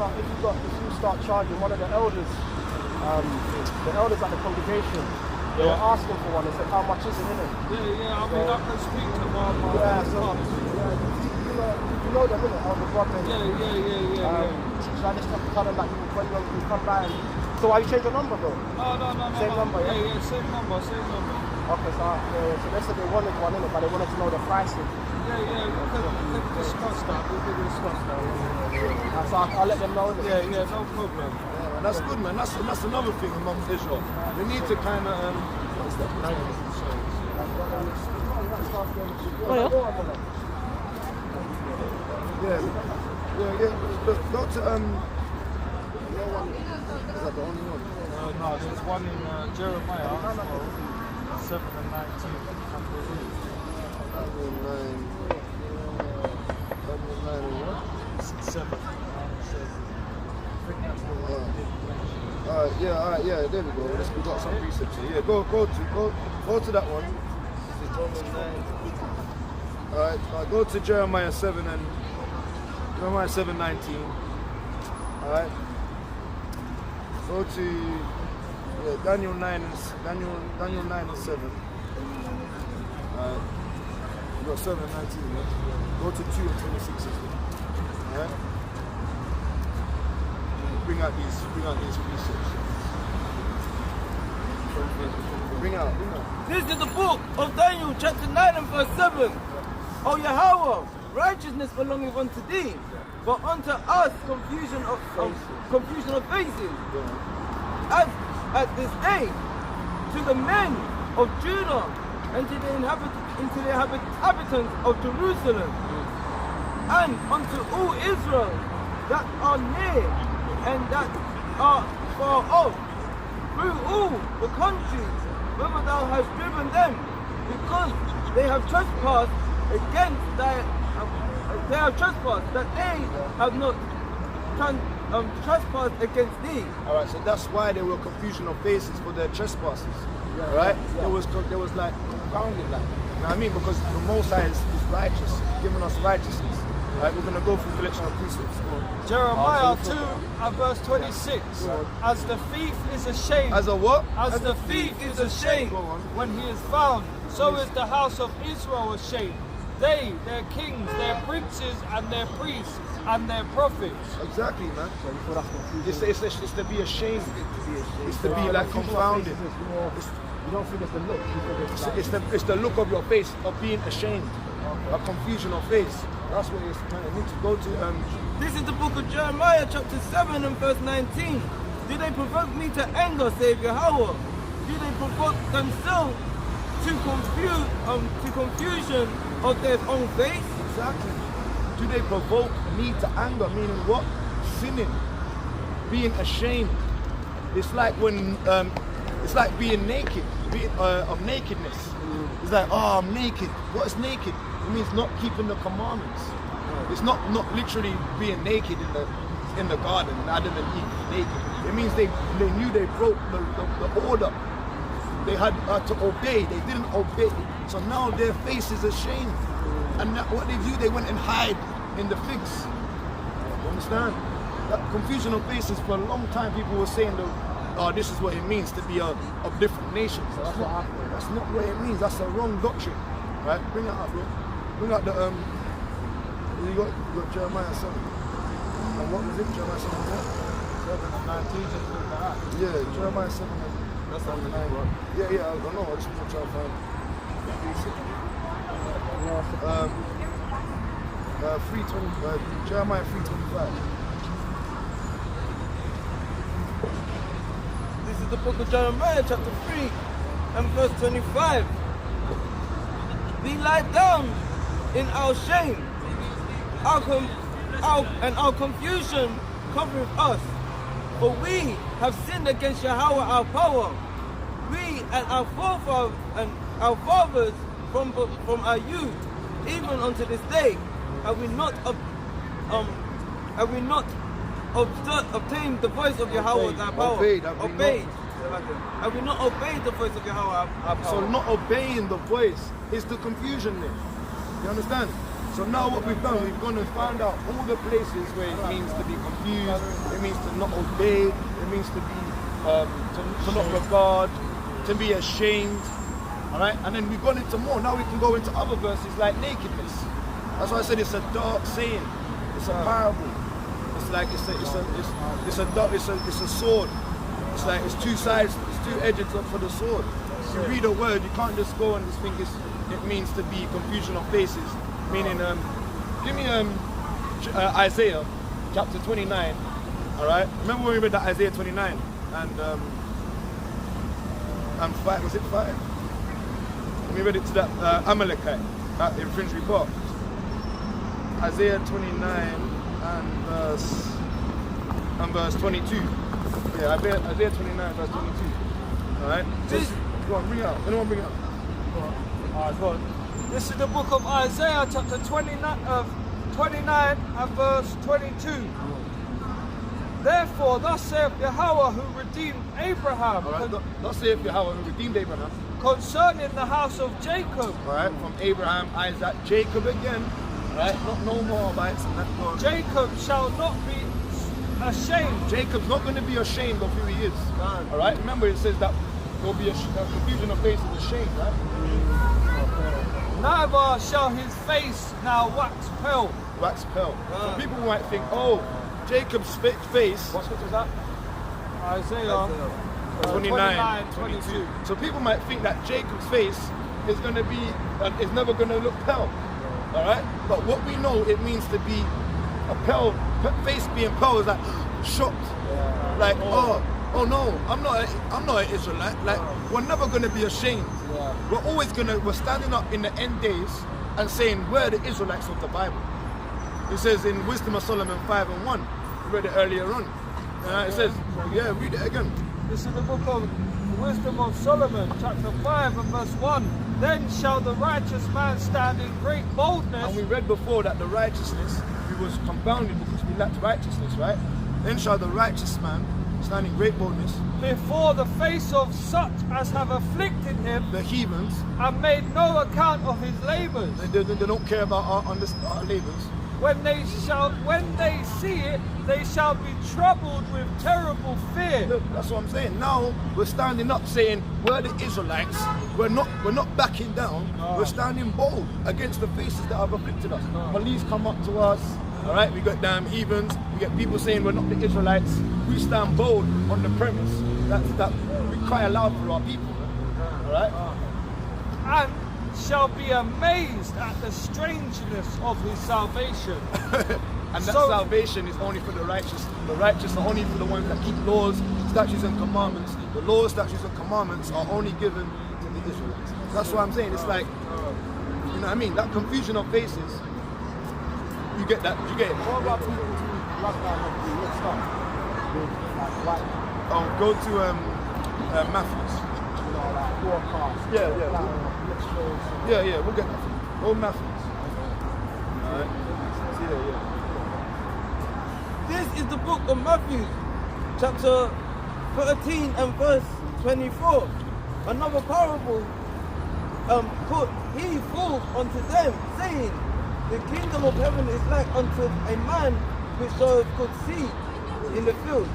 start charging one of the elders at the congregation, they were asking for one. They said, how much is it, innit? Yeah, I mean, I can speak to my you know them, innit? Elder brother. Yeah. So I just have to tell them that when you come by and... So why you change your number, bro? No. Same number, yeah? Yeah, same number. Okay, so they said they wanted one, innit? But they wanted to know the pricing. Yeah, we can discuss that. We can discuss that. So I'll let them know. Yeah, no problem. Yeah, that's good, man. That's another thing amongst Israel. They need to kind of Go to is that the only one? No, there's one in Jeremiah 7 and 19. 7. Alright, there we go. We got some precepts here. Yeah, go to that one. Alright, go to Jeremiah 7:19. Alright. Go to Daniel 9 and 7. Alright. You got 7 and 19, right? Go to 2 and 26. Alright. Bring out these precepts. Bring out. This is the book of Daniel chapter 9 and verse 7. O Yahawah, righteousness belongeth unto thee, but unto us confusion of faces. As at this day, to the men of Judah and to the inhabitants of Jerusalem, and unto all Israel that are near and that are far off, through all the countries whither thou hast driven them, because they have trespassed against thy, that they have not trespass against thee. All right, so that's why there were confusion of faces for their trespasses. All right, there was like confounded, like, you know what I mean? Because the Most High is righteous, giving us righteousness. All right, we're gonna go through collection of precepts. Jeremiah 2 and verse 26. As the thief is ashamed. As a what? As the thief is ashamed when he is found, so is the house of Israel ashamed. They, their kings, their princes, and their priests, and their prophets. Exactly, man. It's to be ashamed. It's to be like confounded. You don't think it's the look. It's the look of your face of being ashamed, a confusion of face. That's what it's kind of need to go to. This is the book of Jeremiah, chapter 7 and verse 19. Did they provoke me to anger, save Yahawah? Did they provoke themselves to confusion of their own face? Exactly. Do they provoke me to anger? Meaning what? Sinning, being ashamed. It's like when it's like being naked, of nakedness. It's like, oh, I'm naked. What is naked? It means not keeping the commandments. It's not literally being naked in the garden, Adam and Eve naked. It means they knew they broke the order. They had to obey. They didn't obey. So now their face is ashamed. And what they do, they went and hide in the figs. You understand? That confusion of faces for a long time. People were saying that, oh, this is what it means to be of different nations. That's not what it means. That's a wrong doctrine. Right? Bring it up, bro. Bring out the you got Jeremiah 7. And what was it? Jeremiah 7 and 19. Yeah, Jeremiah 7 and that's on the 9. Yeah, I don't know. I just want to try to find 3:20. Jeremiah 3:25. This is the book of Jeremiah, chapter 3 and verse 25. We lie down in our shame, our confusion covereth us. For we have sinned against Yahawah our power. We and our fathers from our youth, even unto this day, have we not obtained the voice of Yahawah our power? Obeyed. Have we not obeyed the voice of Yahawah our power? So not obeying the voice is the confusion there. You understand? So now what we've done, we've gone and found out all the places where it means to be confused, it means to not obey, it means to be to not regard, to be ashamed. Alright? And then we've gone into more. Now we can go into other verses like nakedness. That's why I said it's a dark saying. It's a parable. It's like it's a sword. It's like it's two sides, it's two edges for the sword. You read a word, you can't just go and just think it means to be confusion of faces. Meaning, give me Isaiah chapter 29. All right. Remember when we read that Isaiah 29 and 5? Was it 5? We read it to that Amalekite in Finsbury Park. Isaiah 29 and verse 22. Yeah, Isaiah 29 verse 22. All right. Go on, bring it out. Anyone bring it out? Alright, go on. This is the book of Isaiah, chapter 29 and verse 22. Therefore, thus saith Yahawah who redeemed Abraham. Right, thus saith Yahawah who redeemed Abraham. Concerning the house of Jacob. Right, from Abraham, Isaac, Jacob again. Right, not no more bites and that. Jacob shall not be ashamed. Jacob's not going to be ashamed of who he is. All right, remember it says that there will be a confusion of face and shame, right? Neither shall his face now wax pale. Wax pale. So people might think, oh, Jacob's face. What scripture is that? Isaiah 29, 22. So people might think that Jacob's face is going to be, is never going to look pale. All right? But what we know it means to be a pale, face being pale is like shocked. Yeah. Like, oh no, I'm not an Israelite. Like, we're never going to be ashamed. Yeah. We're standing up in the end days and saying, we're the Israelites of the Bible. It says in Wisdom of Solomon 5 and 1. We read it earlier on. It says, yeah, read it again. This is the book of Wisdom of Solomon, chapter 5 and verse 1. Then shall the righteous man stand in great boldness. And we read before that the righteousness, we was confounded because he lacked righteousness, right? Then shall the righteous man stand in great boldness before the face of such as have afflicted him the heathens. and made no account of his labors. They don't care about our labors. When they see it, they shall be troubled with terrible fear. Look, that's what I'm saying. Now we're standing up saying we're the Israelites. We're not backing down. We're standing bold against the faces that have afflicted us. Police come up to us. All right, we got damn heathens. We get people saying we're not the Israelites. We stand bold on the premise that we cry aloud for our people. All right. And shall be amazed at the strangeness of his salvation. And that salvation is only for the righteous. The righteous are only for the ones that keep laws, statutes and commandments. The laws, statutes and commandments are only given to the Israelites. That's what I'm saying. It's like, you know what I mean? That confusion of faces, you get that, you get it. What about people who love that and do mixed up with like white, Go to Matthews. you know, like forecast, Yeah. mixtures. Yeah, we'll get that for you. Go Matthews. Alright. Yeah. This is the book of Matthew, chapter 13 and verse 24. Another parable put he forth unto them, saying, the kingdom of heaven is like unto a man which soweth good seed in the field.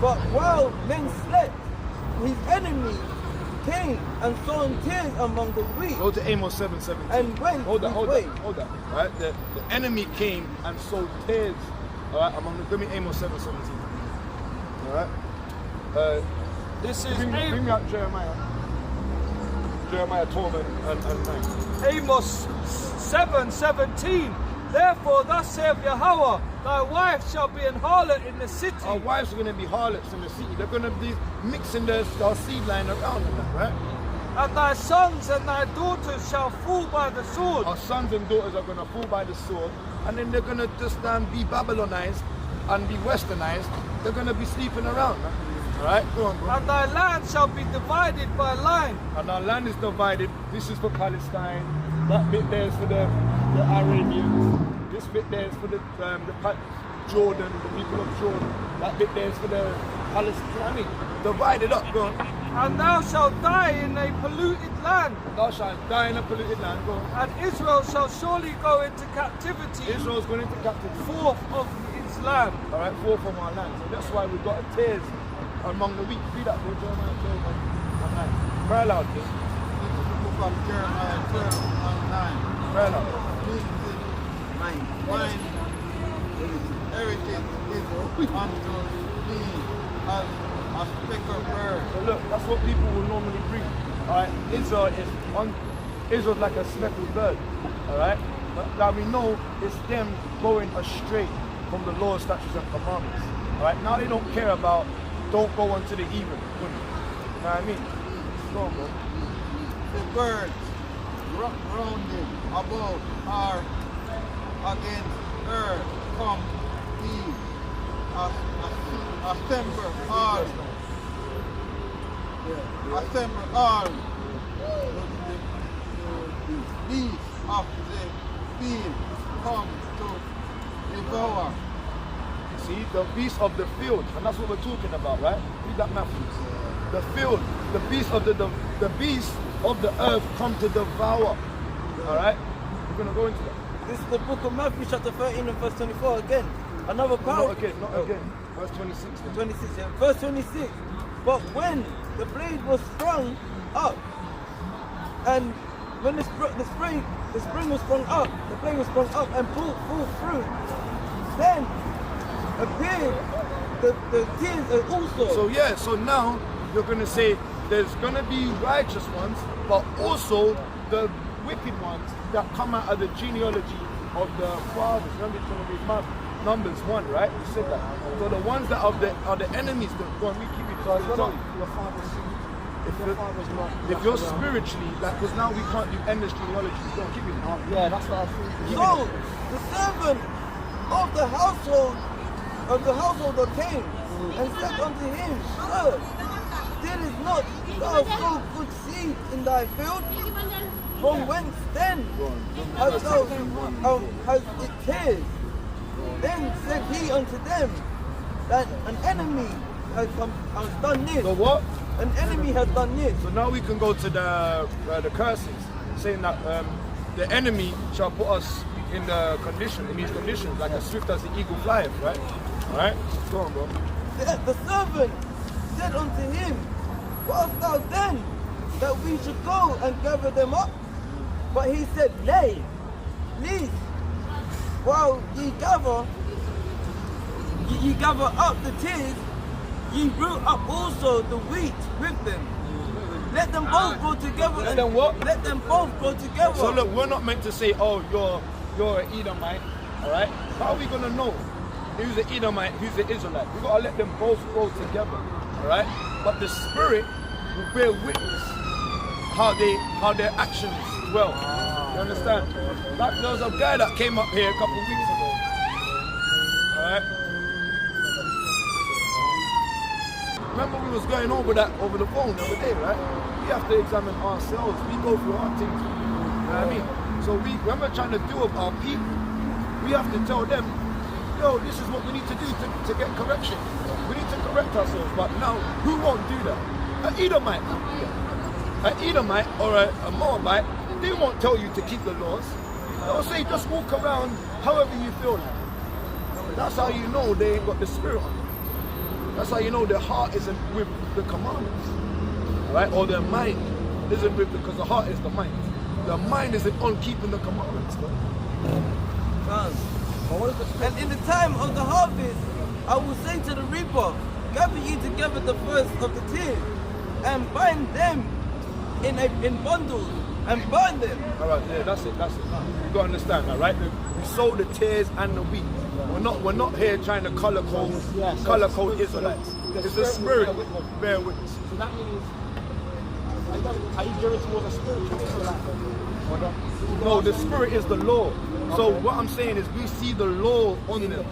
But while men slept, his enemy came and sowed tears among the wheat. Go to Amos 7:17. And went Hold his that. way. Right? The enemy came and sowed tares. Alright, give me Amos 7:17. Alright? This is Bring me out Jeremiah 12 and 9. Amos 7:17. Therefore, thus saith Yahawah, thy wife shall be an harlot in the city. Our wives are going to be harlots in the city. They're going to be mixing our seed line around and that, right? And thy sons and thy daughters shall fall by the sword. Our sons and daughters are going to fall by the sword, and then they're going to just be Babylonized and be westernized. They're going to be sleeping around. Right? All right, go on, bro. And thy land shall be divided by line. And our land is divided. This is for Palestine. That bit there is for the Arabians. This bit there is for the Jordan, the people of Jordan. That bit there is for the Palestine. I mean, divided up, go on. And thou shalt die in a polluted land. Thou shalt die in a polluted land, go on. And Israel shall surely go into captivity. Israel's going into captivity. Forth of its land. All right, forth from our land. So that's why we've got tears among the weak. Read that, bro. Jeremiah 12 and 9. Pray aloud, please. From Jeremiah 12 and 9. Pray aloud. Mine heritage is unto me as a speckled bird. So look, that's what people will normally bring. Alright, Israel's like a speckled bird. Alright? But now we know it's them going astray from the law, statutes and commandments. Alright, now they don't care about don't go unto the heathen. You know what I mean? Go on, bro. The birds rounded above are against earth come be assemble all. Assemble all the beasts of the field come to devour. See, the beast of the field, and that's what we're talking about, right? Read that Matthew. The field, the beast of the beast of the earth come to devour. Alright? We're gonna go into that. This is the book of Matthew, chapter 13 and verse 24 again. Another parable. Not again. Verse 26. Then. 26, yeah. Verse 26. But when the blade was sprung up, and when the spring was sprung up, the blade was sprung up and pulled full fruit, then appeared the tears also. So now you're gonna say there's gonna be righteous ones, but also the wicked ones that come out of the genealogy of the fathers. Remember, it's gonna be Numbers 1, right? We said that. So the ones that are the enemies that go and we keep it close. Your father's seed. If you're spiritually, like, because now we can't do endless genealogies, don't keep it. Yeah, that's what I think. So the servant of the household of Cain and said unto him, Sir, still is not thou so good seed in thy field? From whence then hast it tears? Then said he unto them that an enemy has done this. So what? An enemy has done this. So now we can go to the curses, saying that the enemy shall put us in these conditions, like as swift as the eagle flieth, right? Alright? Go on, bro. The servant said unto him, what hast thou then, that we should go and gather them up? But he said, nay, lest while ye gather up the tears, ye root up also the wheat with them. Let them both go together. Let them what? Let them both go together. So look, we're not meant to say, oh, you're an Edomite, alright? How are we gonna know who's an Edomite, who's an Israelite? We gotta let them both go together, alright? But the Spirit will bear witness how their actions dwell. You understand? Like there was a guy that came up here a couple of weeks ago, alright? Remember we was going over that over the phone the other day, right? We have to examine ourselves. We go through our things. You know what I mean? So when we're trying to do with our people, we have to tell them, yo, this is what we need to do to get correction. We need to correct ourselves. But now, who won't do that? An Edomite or a Moabite, they won't tell you to keep the laws. They'll say just walk around however you feel like. That's how you know they ain't got the Spirit on them. That's how you know their heart isn't with the commandments, right? Or their mind isn't with, because the heart is the mind. The mind isn't on keeping the commandments, bro. And in the time of the harvest, I will say to the reaper, gather ye together the first of the tares, and bind them in bundles, and burn them. All right, yeah, that's it. You got to understand that, right? We sow the tares and the wheat. We're not here trying to color code Israelites. It's the Spirit bear witness. So that means, are you gearing towards a spiritual Israelite? No, the Spirit is the law. So what I'm saying is we see the law on them.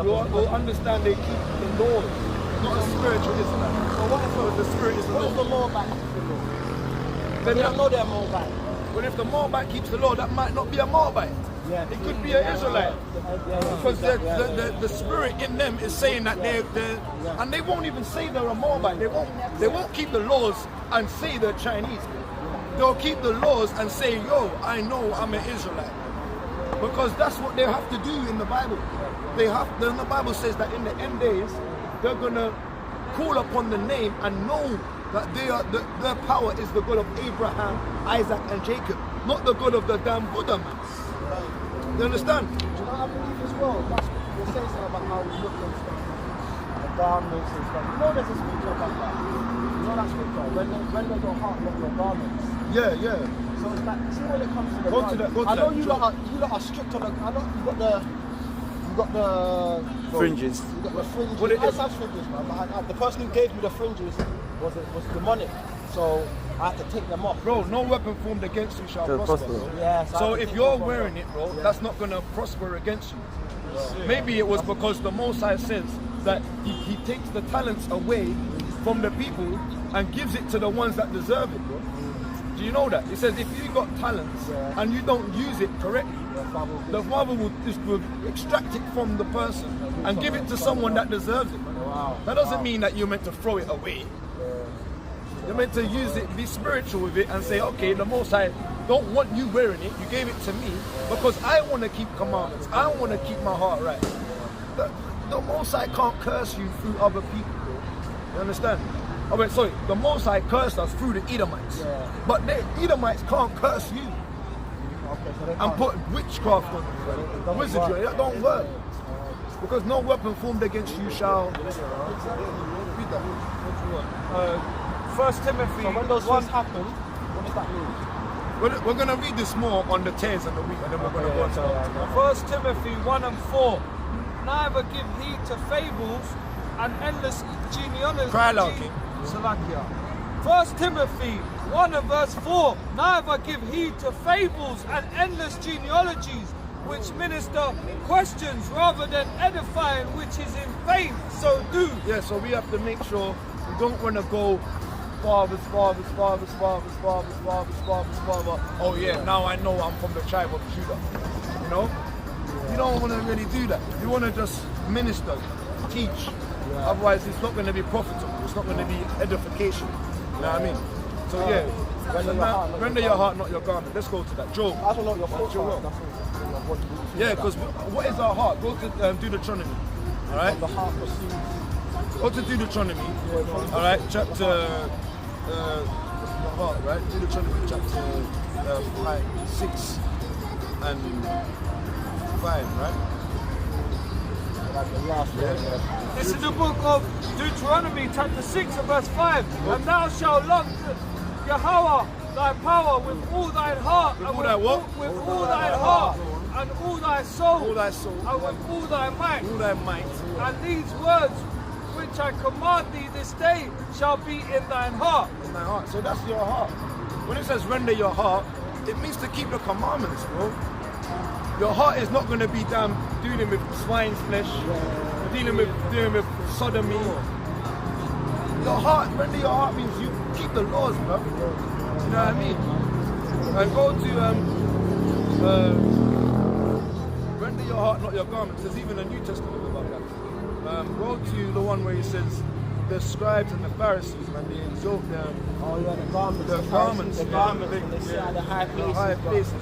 We'll understand they keep the law, not a spiritual Israelite. So what if the Spirit is the law? What if the Moabite keeps the law? They don't know they're Moabite. Well, if the Moabite keeps the law, that might not be a Moabite. Yeah. It could be an Israelite. Because the Spirit in them is saying that they're and they won't even say they're a Moabite. They won't keep the laws and say they're Chinese. They'll keep the laws and say, yo, I know I'm an Israelite. Because that's what they have to do in the Bible. Then the Bible says that in the end days, they're gonna call upon the name and know that their power is the God of Abraham, Isaac, and Jacob, not the God of the damn Buddha man. You understand? Do you know what I believe as well? You're saying something about how we look and stuff, the garments and stuff. You know there's a scripture about that. You know that scripture? When there's your heart, not your garments. Yeah. So it's like, see when it comes to the Go to that. I know you lot are strict on the, I know you got the fringes. You got the fringes. What it I is? have fringes, man. But the person who gave me the fringes was demonic. So I had to take them off. Bro, no weapon formed against you shall prosper. Bro. Yeah, So if you're wearing it, bro, that's not going to prosper against you. Yeah. Maybe it was because the Most High says that he takes the talents away from the people and gives it to the ones that deserve it, bro. Do you know that? He says if you got talents and you don't use it correctly, the Father will extract it from the person and give it to someone that deserves it. That doesn't mean that you're meant to throw it away. You're meant to use it, be spiritual with it and say, okay, the Most High don't want you wearing it, you gave it to me because I want to keep commandments. I want to keep my heart right. The Most High can't curse you through other people, bro. You understand? Oh wait, sorry, the Most High cursed us through the Edomites. But the Edomites can't curse you. And put witchcraft on you, wizardry, that don't work. Because no weapon formed against you shall. Read that. 1 Timothy. So when those things happen, what does that mean? We're going to read this more on the tares and the wheat, and then we're going to go on to 1 Timothy 1 and 4. Neither give heed to fables and endless genealogies. Cry loud, King. 1 Timothy 1 and verse 4. Neither give heed to fables and endless genealogies, which minister questions rather than edifying, which is in faith. So do. Yeah, so we have to make sure we don't want to go fathers. Oh yeah, now I know I'm from the tribe of Judah. You know? You don't want to really do that. You want to just minister, teach. Otherwise, it's not going to be profitable. It's not going to be edification. You know what I mean? So yeah, render your heart, not your garment. Let's go to that. Job. I don't know your thoughts. Yeah, because what is our heart? Go to Deuteronomy. All right. The heart proceeds. Go to Deuteronomy. All right, chapter. Heart, right? Deuteronomy chapter 6 and 5, right? This is the book of Deuteronomy, chapter 6 and verse 5. And thou shalt love Yahawah thy power with all thine heart, and with all thine heart, and all thy soul, and with all thy might. And these words which I command thee this day shall be in thine heart. In thy heart. So that's your heart. When it says render your heart, it means to keep the commandments, bro. Your heart is not going to be dealing with swine's flesh, dealing with sodomy. Your heart, render your heart means you keep the laws, bro. You know what I mean? And go to render your heart, not your garments. There's even a New Testament about that. Go to the one where he says the scribes and the Pharisees, man, they exalt them. Oh yeah, the garments. The garments. The garments. They sit at the high places. The high places.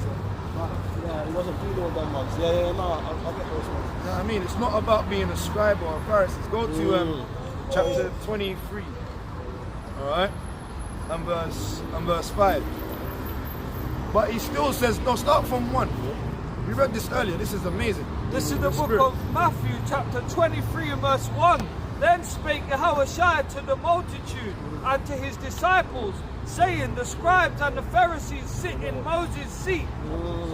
Yeah, he wasn't doing all them ones. Yeah, no, I'll get those ones. You know what I mean? It's not about being a scribe or a Pharisee. Go to chapter 23. Alright? And verse 5. But he still says, no, start from 1. We read this earlier, this is amazing. This is the book of Matthew, chapter 23 and verse 1. Then spake YAHAWASHI to the multitude and to his disciples, saying, the scribes and the Pharisees sit in Moses' seat.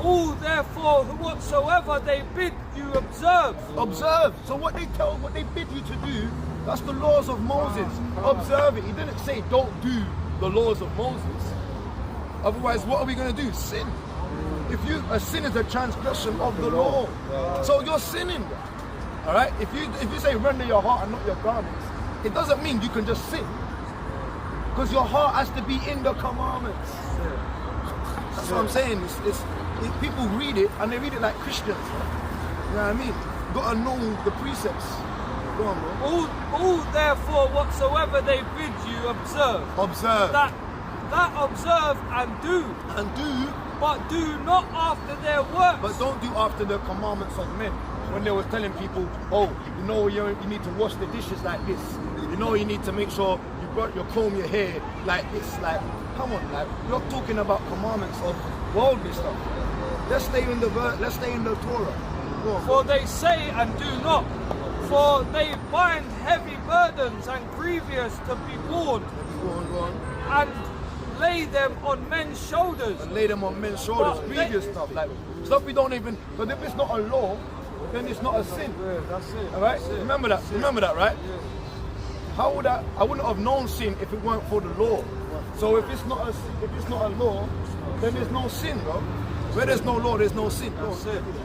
All therefore whatsoever they bid you observe. Observe. So what they bid you to do, that's the laws of Moses. Observe it. He didn't say don't do the laws of Moses. Otherwise, what are we going to do? Sin. A sin is a transgression of the law. So you're sinning. All right. If you say render your heart and not your garments, it doesn't mean you can just sin. Because your heart has to be in the commandments. That's what I'm saying. People read it and they read it like Christians. You know what I mean? You gotta know the precepts. Go on, bro. All therefore whatsoever they bid you observe. Observe. That observe and do. And do. But do not after their works. But don't do after the commandments of men. When they were telling people, oh, you know you need to wash the dishes like this. You know you need to make sure you comb your hair like this. Like, come on, like, we're not talking about commandments of worldly stuff. Let's stay in the Torah. Go on, for they say and do not. For they bind heavy burdens and grievous to be borne. Go on. And lay them on men's shoulders. Grievous stuff, like stuff we don't even. But if it's not a law, then it's not a sin. Yeah, that's it. All right. Remember that, right? Yeah. How would I wouldn't have known sin if it weren't for the law. So if it's not a law, then there's no sin, bro. Where there's no law, there's no sin.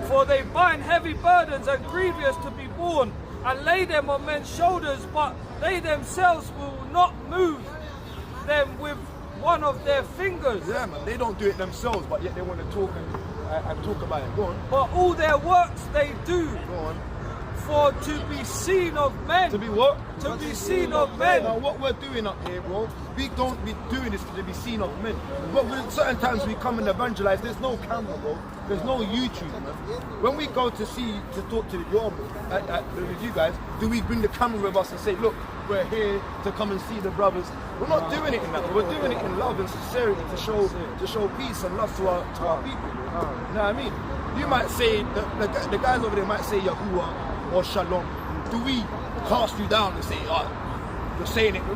For they bind heavy burdens and grievous to be borne, and lay them on men's shoulders, but they themselves will not move them with one of their fingers. Yeah, man, they don't do it themselves, but yet they want to talk and talk about it. Go on. But all their works they do. Go on. For to be seen of men. To be what? To be seen of men. Now what we're doing up here, bro, we don't be doing this to be seen of men. But certain times we come and evangelize, there's no camera, bro. There's no YouTube, man. When we go to talk to with you guys, do we bring the camera with us and say, look, we're here to come and see the brothers? We're not doing it in that. We're doing it in love and sincerity to show peace and love to our people. You know what I mean? You might say, the guys over there might say Yahawah or Shalom. Do we cast you down and say, oh, you're saying it? No,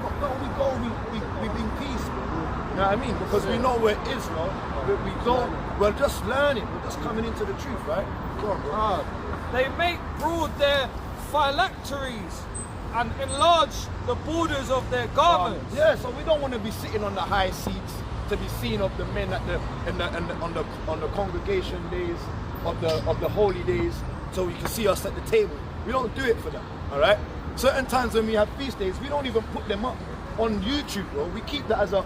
we bring peace. You know what I mean? Because we know where it is, no? We're just learning. We're just coming into the truth, right? Go on, bro. They make broad their phylacteries and enlarge the borders of their garments. Yeah, so we don't want to be sitting on the high seats to be seen of the men on the congregation days, of the holy days, so you can see us at the table. We don't do it for that, all right? Certain times when we have feast days, we don't even put them up on YouTube, bro. We keep that as a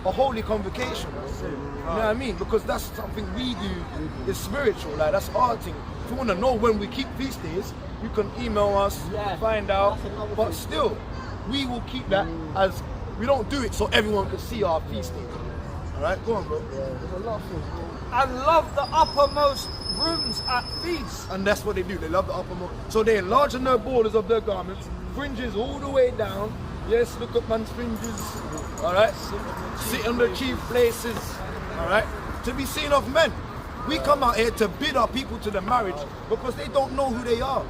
holy convocation, bro. You know what I mean? Because that's something we do. It's spiritual, like that's our thing. if you want to know when we keep feast days, you can email us, find out. But still, we will keep that as, we don't do it so everyone can see our feast days. Alright, go on, bro. There's a lot of things. And love the uppermost rooms at feast. And that's what they do, they love the uppermost. So they enlarge their borders of their garments, fringes all the way down. Yes, look at man's fringes. Alright? Sit on the chief places. Alright? To be seen of men. We come out here to bid our people to the marriage because they don't know who they are.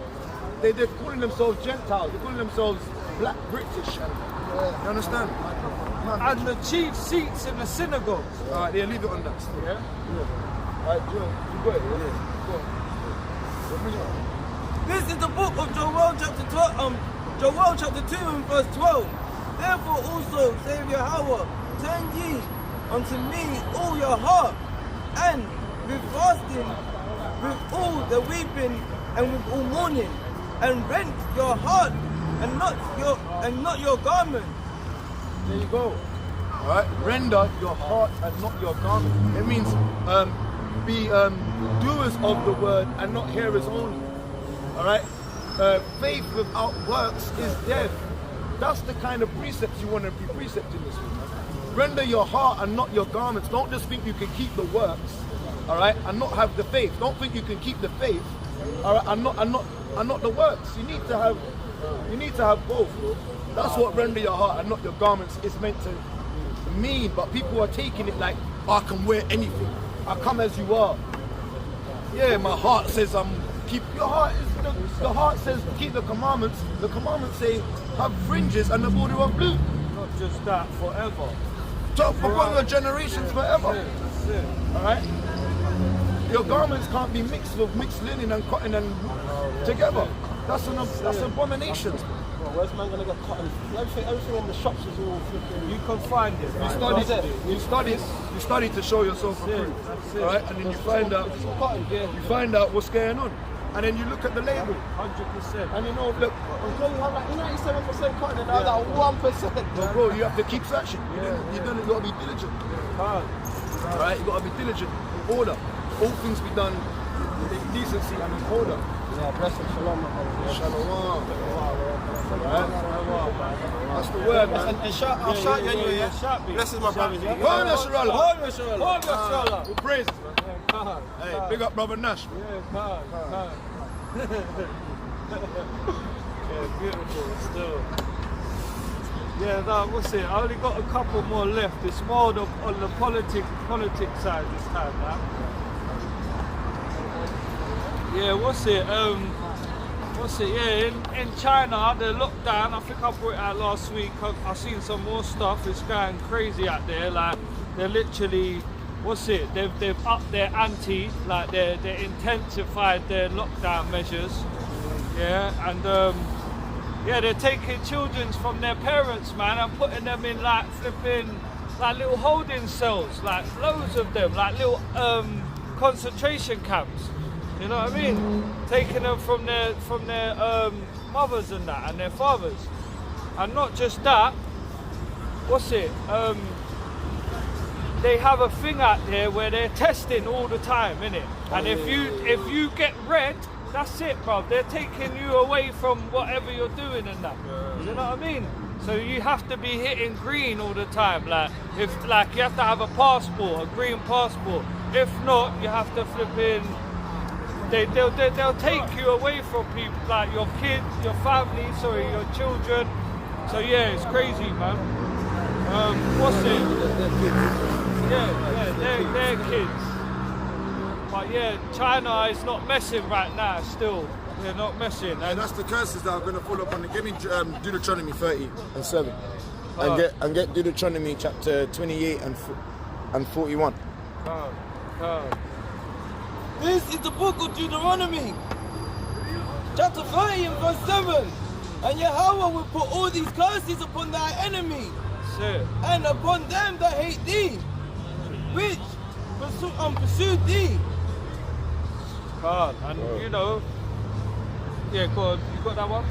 They're calling themselves Gentiles, they're calling themselves Black British. You understand? And the chief seats in the synagogues. Alright, yeah, leave it on that. Yeah? Alright, Joe, you got it, yeah? Go on. This is the book of Joel chapter 2 and verse 12. Therefore also, saith Yahawah, turn ye unto me all your heart, and with fasting, with all the weeping, and with all mourning, and rent your heart, and not your garment. There you go. Alright, render your heart and not your garment. It means be doers of the word and not hearers only. Alright? Faith without works is death. That's the kind of precepts you want to be precepting this week. Render your heart and not your garments. Don't just think you can keep the works, alright, and not have the faith. Don't think you can keep the faith, alright, and not the works. You need to have both, bro. That's what render your heart and not your garments is meant to mean, but people are taking it like, oh, I can wear anything. I come as you are. Yeah, my heart says keep your heart is the heart says keep the commandments. The commandments say have fringes and the border of blue. Not just that, forever. So for one of the generations forever. That's it. Alright? Your garments can't be mixed with mixed linen and cotton and together. That's an abomination. Where's man gonna get cotton? Everything in the shops is all flipping. You can find it. You study to show yourself approved. Alright? And then you find out what's going on. And then you look at the label. 100%. And you know, look, Until you have like 97% cotton and now like 1%. well, bro, you have to keep searching. You gotta be diligent. Alright, you gotta be diligent. Order. All things be done in decency and in order. Yeah, bless him, shalom. SHALAWAM. That's the word, man. And I'll shout you anyway, yeah? Blessings, my brothers. YAHAWASHI. All praises, man. Hey, big up brother Nash. Yeah, beautiful still. Yeah, no, what's it? I only got a couple more left. It's more on the politics side this time now. Yeah, what's it? Yeah, in China, the lockdown, I think I brought it out last week. I've seen some more stuff. It's going crazy out there. Like, they're literally, they've upped their ante, like they intensified their lockdown measures. Yeah, and yeah, they're taking children from their parents, man, and putting them in like flipping, like little holding cells, like loads of them, like little concentration camps. You know what I mean? Taking them from their mothers and that, and their fathers. And not just that, they have a thing out there where they're testing all the time, innit? And if you get red, that's it, bro. They're taking you away from whatever you're doing and that. You know what I mean? So you have to be hitting green all the time. Like you have to have a passport, a green passport. If not, you have to flip in. They'll take you away from people, like your kids, your family, your children. So yeah, it's crazy, man. Yeah, they're kids. But yeah, China is not messing right now. Still, they're not messing. And that's the curses that are going to fall upon it. Give me Deuteronomy 30 and 7, and get Deuteronomy chapter 28 and 41. This is the book of Deuteronomy, chapter 30 and verse 7. And Yahawah will put all these curses upon thy enemy, and upon them that hate thee, which pursue thee. And you know, yeah, go on. You got that one?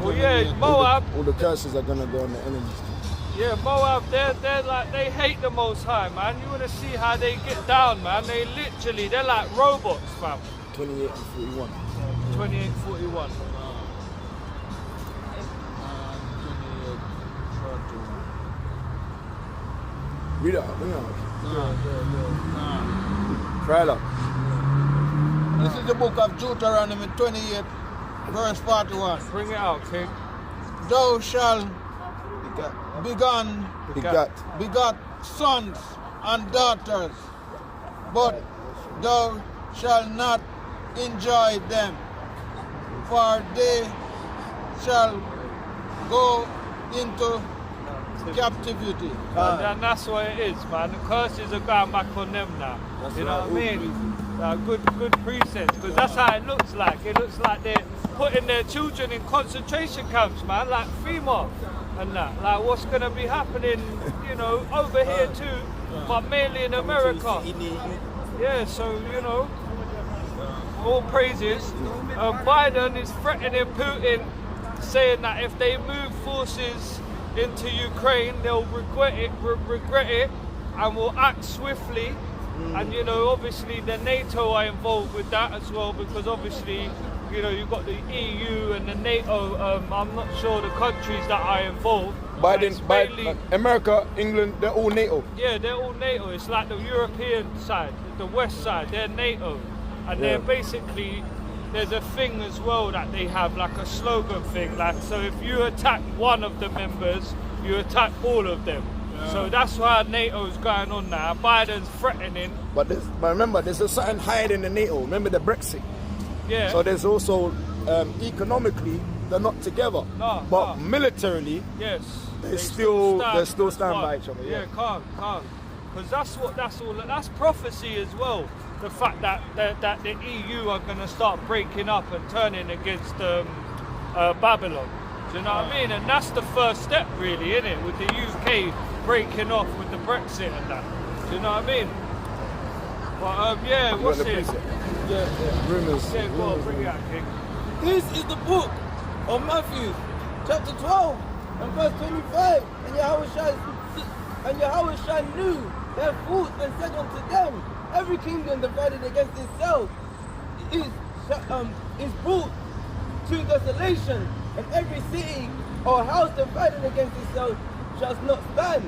Well, yeah, Moab. All the curses are going to go on the enemies. Yeah, Moab, they're like, they hate the Most High, man. You want to see how they get down, man. They're like robots, fam. 28 and 41. 28:41. Read it out, bring it out. Try it out. This is the book of Deuteronomy 28, verse 41. Bring it out, King. Thou shalt begot sons and daughters, but thou shalt not enjoy them, for they shall go into captivity. And that's what it is, man. The curses are going back on them now. You know what I mean? Good precepts, because that's how it looks like. It looks like they're putting their children in concentration camps, man, like FEMA and that. Like what's going to be happening, you know, over here too, but mainly in America. Yeah, so, you know, all praises. Biden is threatening Putin, saying that if they move forces into Ukraine, they'll regret it and will act swiftly. And, you know, obviously the NATO are involved with that as well, because obviously, you know, you've got the EU and the NATO. I'm not sure the countries that are involved. Biden, America, England, they're all NATO. Yeah, they're all NATO. It's like the European side, the West side, they're NATO. And they're basically, there's a thing as well that they have, like a slogan thing. Like, so if you attack one of the members, you attack all of them. So that's why NATO's going on now. Biden's threatening. But remember, there's a certain hiding in NATO. Remember the Brexit? Yeah. So there's also, economically, they're not together. No, but militarily, yes, they still stand by each other. Yeah, can't. Because that's prophecy as well. The fact that the EU are going to start breaking up and turning against Babylon. Do you know what I mean? And that's the first step, really, isn't it? With the UK breaking off with the Brexit and that. Do you know what I mean? But yeah, what's it? Yeah. Rumors. Yeah, go on, bring it out, King. This is the book of Matthew, chapter 12, and verse 25. And Yahawah knew their thoughts and said unto them, every kingdom divided against itself is brought to desolation, and every city or house divided against itself shall not stand.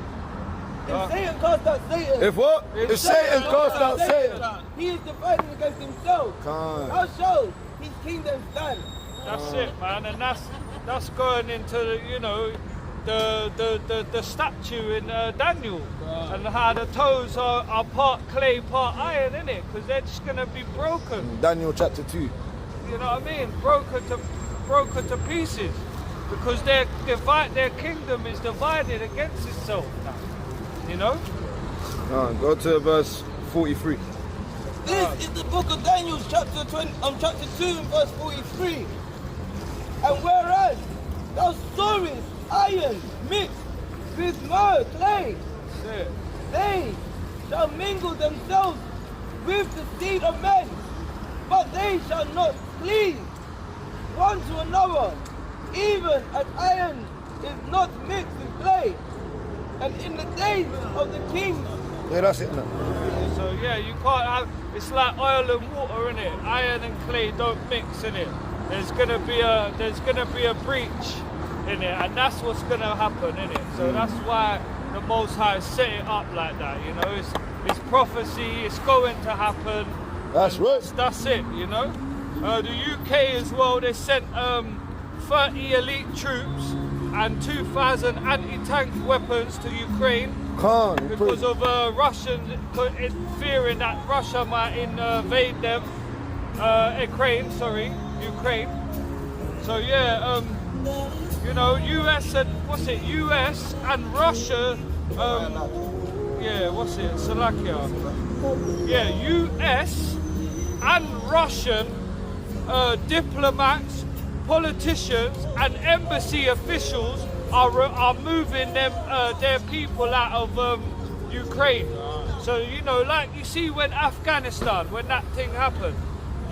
If Satan cast out Satan, If what? If Satan cast out Satan, he is divided against himself. How shall his kingdom stand? That's it, man, and that's going into the statue in Daniel, and how the toes are part clay, part iron, in it, because they're just gonna be broken. Daniel chapter 2. You know what I mean? Broken to pieces, because their kingdom is divided against itself now. You know? Go to verse 43. This is the book of Daniel, chapter 2, verse 43. And whereas thou sawest iron mixed with myrrh, clay, they shall mingle themselves with the seed of men, but they shall not cleave one to another, even as iron is not mixed with clay. And in the days of the kings. Yeah, that's it now. So yeah, you can't have. It's like oil and water, in it. Iron and clay don't mix, in it. There's gonna be a breach in it, and that's what's gonna happen, in it. So that's why the Most High set it up like that. You know, it's prophecy. It's going to happen. That's right. That's it. You know, the UK as well. They sent 30 elite troops and 2,000 anti-tank weapons to Ukraine because of Russians fearing that Russia might invade them. Ukraine. So yeah, you know, US and Russia. Slovakia. Yeah, US and Russian diplomats, politicians and embassy officials are moving their people out of Ukraine. So, you know, like you see when Afghanistan, when that thing happened,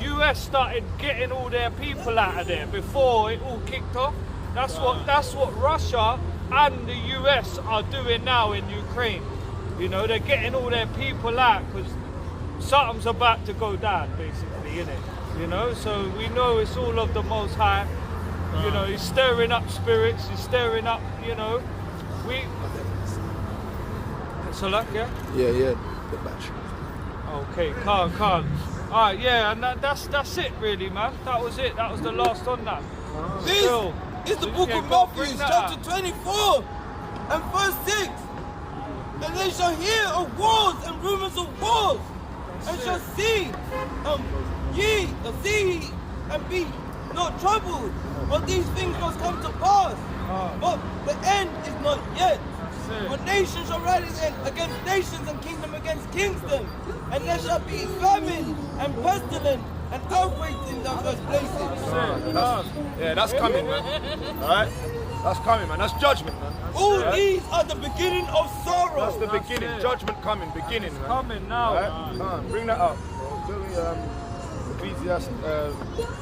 US started getting all their people out of there before it all kicked off. That's what Russia and the US are doing now in Ukraine. You know, they're getting all their people out because something's about to go down, basically, innit? You know, so we know it's all of the Most High. You know, he's stirring up spirits, he's stirring up, you know. Salah, yeah? Yeah, the batch. Okay, calm. Alright, yeah, and that's it really, man. That was it. That was the last on that. This is the book of Matthew, chapter 24 and verse 6. And they shall hear of wars and rumors of wars, and shall see and be not troubled. But these things must come to pass. But the end is not yet. For nation shall rise against nations, and kingdom against kingdom. And there shall be famine and pestilence and earthquakes in diverse places. That's coming, man. Alright? That's coming, man. That's judgment, man. All these are the beginning of sorrow. That's the beginning. Judgment coming, beginning, man. Coming now. Alright? Come on, bring that up, bro. Give me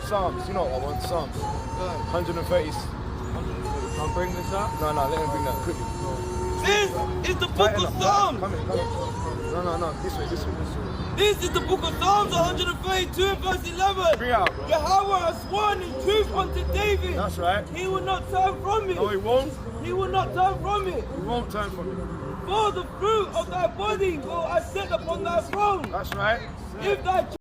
Psalms. You know what I want? Psalms. 130. I'll bring this up. No, let him bring that quickly. This is the book of Psalms. Come in. No. This way. This is the book of Psalms 132 verse 11. Bring it out, bro. Yahawah has sworn in truth unto David. That's right. He will not turn from it. No, he won't. He will not turn from it. He won't turn from it. For the fruit of thy body will I set upon thy throne. That's right. If thy